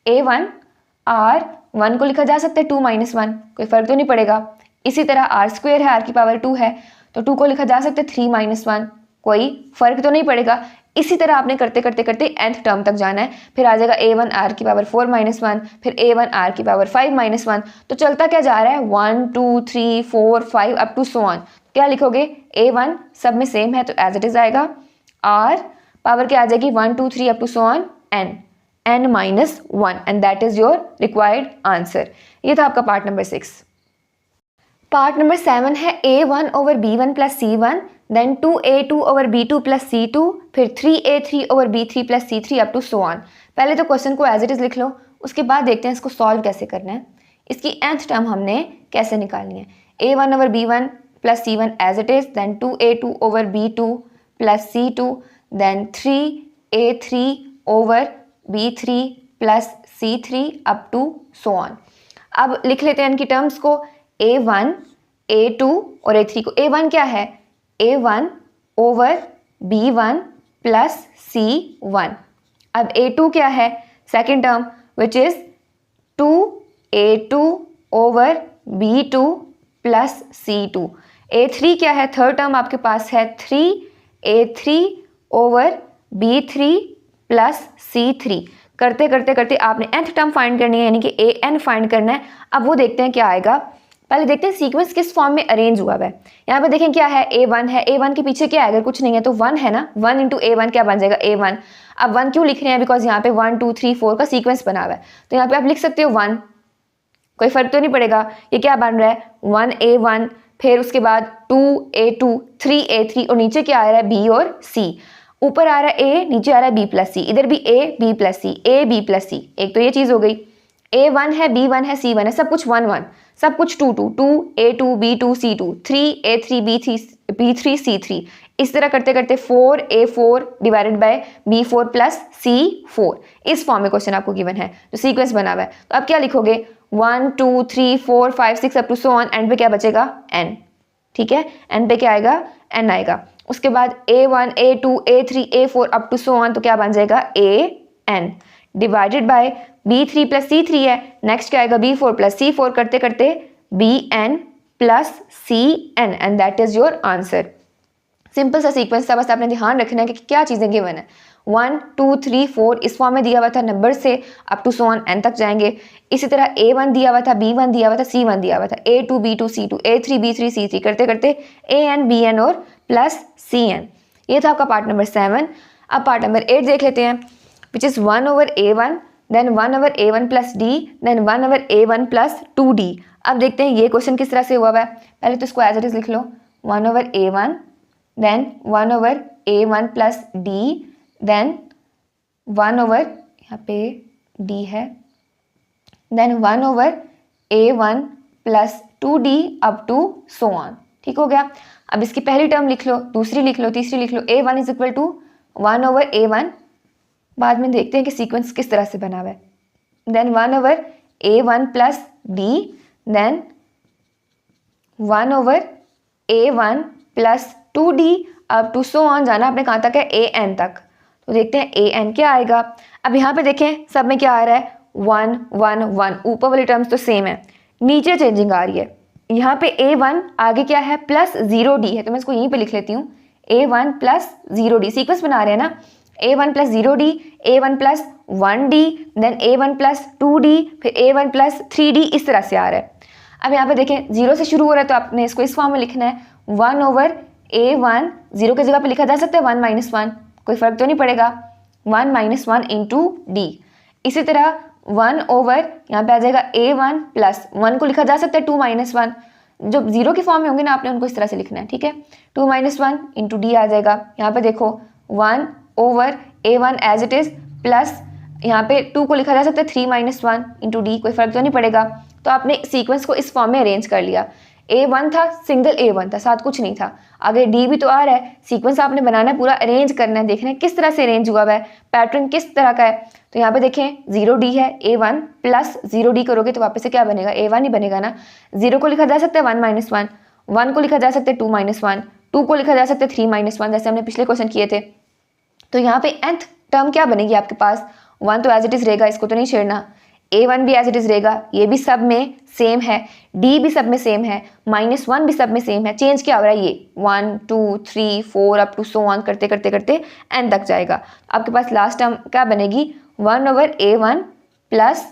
a1 r 1 को लिखा जा सकता है 2 - 1, कोई फर्क तो नहीं पड़ेगा। इसी तरह r स्क्वेयर है, r की पावर 2 है, तो 2 को लिखा जा सकता है 3 - 1, कोई फर्क तो नहीं पड़ेगा। इसी तरह आपने करते करते करते nth टर्म तक जाना है, फिर आ जाएगा a1 r की पावर 4 - 1, फिर a1 r की पावर 5 - 1, तो चलता क्या जा रहा है 1 2 3 4 5 अप टू सो ऑन। क्या लिखोगे, a1 सब में सेम है तो एज इट इज आएगा, r पावर क्या आ जाएगी 1 2 3 up to so on n-1, and that is your required answer. ये था आपका पार्ट नंबर 6। पार्ट नंबर 7 है a1 over b1 plus c1, then 2a2 over b2 plus c2, फिर 3a3 over b3 plus c3 up to so on. पहले तो question को as it is लिख लो, उसके बाद देखते हैं इसको सॉल्व कैसे करना है, इसकी nth टर्म हमने कैसे निकालनी है। a1 over b1 plus c1 as it is, then 2a2 over b2 plus c2, then 3a3 over b3 plus c3 up to so on. अब लिख लेते हैं इनकी टर्म्स को, a1 a2 और a3 को। a1 क्या है, a1 over b1 plus c1। अब a2 क्या है, second term which is 2a2 over b2 plus c2। a3 क्या है, थर्ड टर्म आपके पास है 3a3 over b3 plus c3। करते करते करते आपने nth टर्म फाइंड करनी है, यानी कि an फाइंड करना है। अब वो देखते हैं क्या आएगा, पहले देखते हैं सीक्वेंस किस फॉर्म में अरेंज हुआ है। यहाँ पे देखें क्या है, a1 है, a1 के पीछे क्या है, अगर कुछ नहीं है तो 1 है ना, 1 इंटू a1 क्या बन जाएगा a1। अब 1 क्यों लिख रहे हैं, बिकॉज यहाँ पे 1 2 3 4 का सीक्वेंस बना हुआ है, तो यहाँ पे आप लिख सकते हो 1, कोई फर्क तो नहीं पड़ेगा। ये क्या बन रहा है 1a1, फिर उसके बाद 2a2 3a3, और नीचे क्या आ रहा है b और c, ऊपर आ रहा है a, नीचे आ रहा है b प्लस सी, इधर भी a b plus C, a b plus C. एक तो ये चीज़ हो गई, a1 है, b1 है, c1 है, सब कुछ 1 1, सब कुछ 2 2, 2a2 b2 c2, 3a3 b3 c3। इस तरह करते करते 4a4 divided by b4 plus c4, इस फॉर्म में क्वेश्चन आपको गिवन है, जो सीक्वेंस बना हुआ है। तो अब क्या लिखोगे 1 2 3 4 5 6 up to so on, end पे क्या बचेगा n, ठीक है, n पे क्या आएगा n आएगा। उसके बाद a1 a2 a3 a4 up to so on, तो क्या बन जाएगा an divided by b3 plus c3 है, नेक्स्ट क्या आएगा b4 प्लस c4, करते करते bn plus cn, and that is your answer. Simple सा सीक्वेंस था, बस आपने ध्यान रखना है कि क्या चीज़ें गिवन है। 1 2 3 4 इस फॉर्म में दिया हुआ था, नंबर से up to so on n तक जाएंगे। इसी तरह a1 दिया हुआ था, b1 दिया हुआ था, c1 दिया हुआ था, a2 b2 c2 a3 b3 c3, करते करते an bn और प्लस Cn। ये था आपका पार्ट नंबर 7। अब पार्ट नंबर 8 देख लेते हैं, which is 1/a1 then 1/a1 plus D then 1/a1 plus 2d। अब देखते हैं ये क्वेश्चन किस तरह से हुआ है। पहले तो इसको एज इट इज लिख लो, 1/a1 then 1/a1 plus D then 1/, यहाँ पे d है, then 1/a1 plus 2d up to so on. ठीक हो गया। अब इसकी पहली टर्म लिख लो, दूसरी लिख लो, तीसरी लिख लो। a1 is equal to 1/a1, बाद में देखते हैं कि सीक्वेंस किस तरह से बना हुआ है। Then 1/a1 plus D then 1/a1 plus 2d up to so on. जाना आपने कहाँ तक है, an तक। तो देखते हैं an क्या आएगा। अब यहाँ पे देखें सब में क्या आ रहा है, 1 1 1। ऊपर वाली टर्म्स तो सेम है, नीचे चेंजिंग आ रही है। यहाँ पे a1 आगे क्या है, प्लस 0d है, तो मैं इसको यहीं पे लिख लेती हूँ, a1 प्लस 0d। सीक्वेंस बना रहे हैं ना, a1 plus 0d, a1 plus 1d, then a1 plus 2d, फिर a1 प्लस 3d, इस तरह से आ रहा है। अब यहाँ पे देखें 0 से शुरू हो रहा है तो आपने इसको इस फॉर्म में लिखना है, 1/a1, 0 की जगह पे लिखा जा सकता है 1 - 1, कोई फर्क तो नहीं पड़ेगा, 1 - 1 इंटू डी। इसी तरह 1/, यहाँ पे आ जाएगा a1 प्लस 1 को लिखा जा सकता है 2 - 1, जो 0 के फॉर्म में होंगे ना आपने उनको इस तरह से लिखना है। ठीक है, 2 - 1 इंटू डी आ जाएगा। यहाँ पे देखो 1/a1 as it is plus यहाँ पे 2 को लिखा जा सकता है 3 - 1 इंटू डी, कोई फर्क तो नहीं पड़ेगा। तो आपने सीक्वेंस को इस फॉर्म में अरेंज कर लिया। a1 था, सिंगल a1 था, साथ कुछ नहीं था, आगे d भी तो आ रहा है। सीक्वेंस आपने बनाना है, पूरा अरेंज करना है, देखना है किस तरह से अरेंज हुआ है, पैटर्न किस तरह का है। तो यहाँ पे देखें 0d है, a1 प्लस 0d करोगे तो वापस से क्या बनेगा, a1 ही बनेगा ना। 0 को लिखा जा सकता है 1 - 1, 1 को लिखा जा सकता है 2 - 1, 2 को लिखा जा सकता है 3 - 1, जैसे हमने पिछले क्वेश्चन किए थे। तो यहाँ पे nth टर्म क्या बनेगी आपके पास, 1 तो एज इट इज रहेगा, इसको तो नहीं छेड़ना, a1 भी एज इट इज रहेगा, ये भी सब में सेम है, d भी सब में सेम है, -1 भी सब में सेम है। चेंज क्या हो रहा है, ये 1 2 3 4 अप टू सो ऑन करते करते करते n तक जाएगा। आपके पास लास्ट टर्म क्या बनेगी, 1/a1 प्लस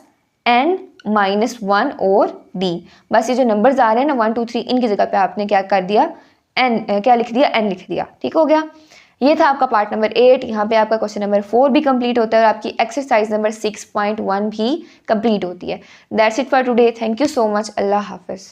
n - 1 और d। बस ये जो नंबर्स आ रहे हैं ना 1 2 3, इनकी जगह पे आपने क्या कर दिया, n क्या लिख दिया, n लिख दिया। ठीक हो गया। ये था आपका पार्ट नंबर 8। यहाँ पे आपका क्वेश्चन नंबर 4 भी कंप्लीट होता है और आपकी एक्सरसाइज नंबर 6.1 भी कंप्लीट होती है। That's it for today. Thank you so much. अल्लाह हाफिज़।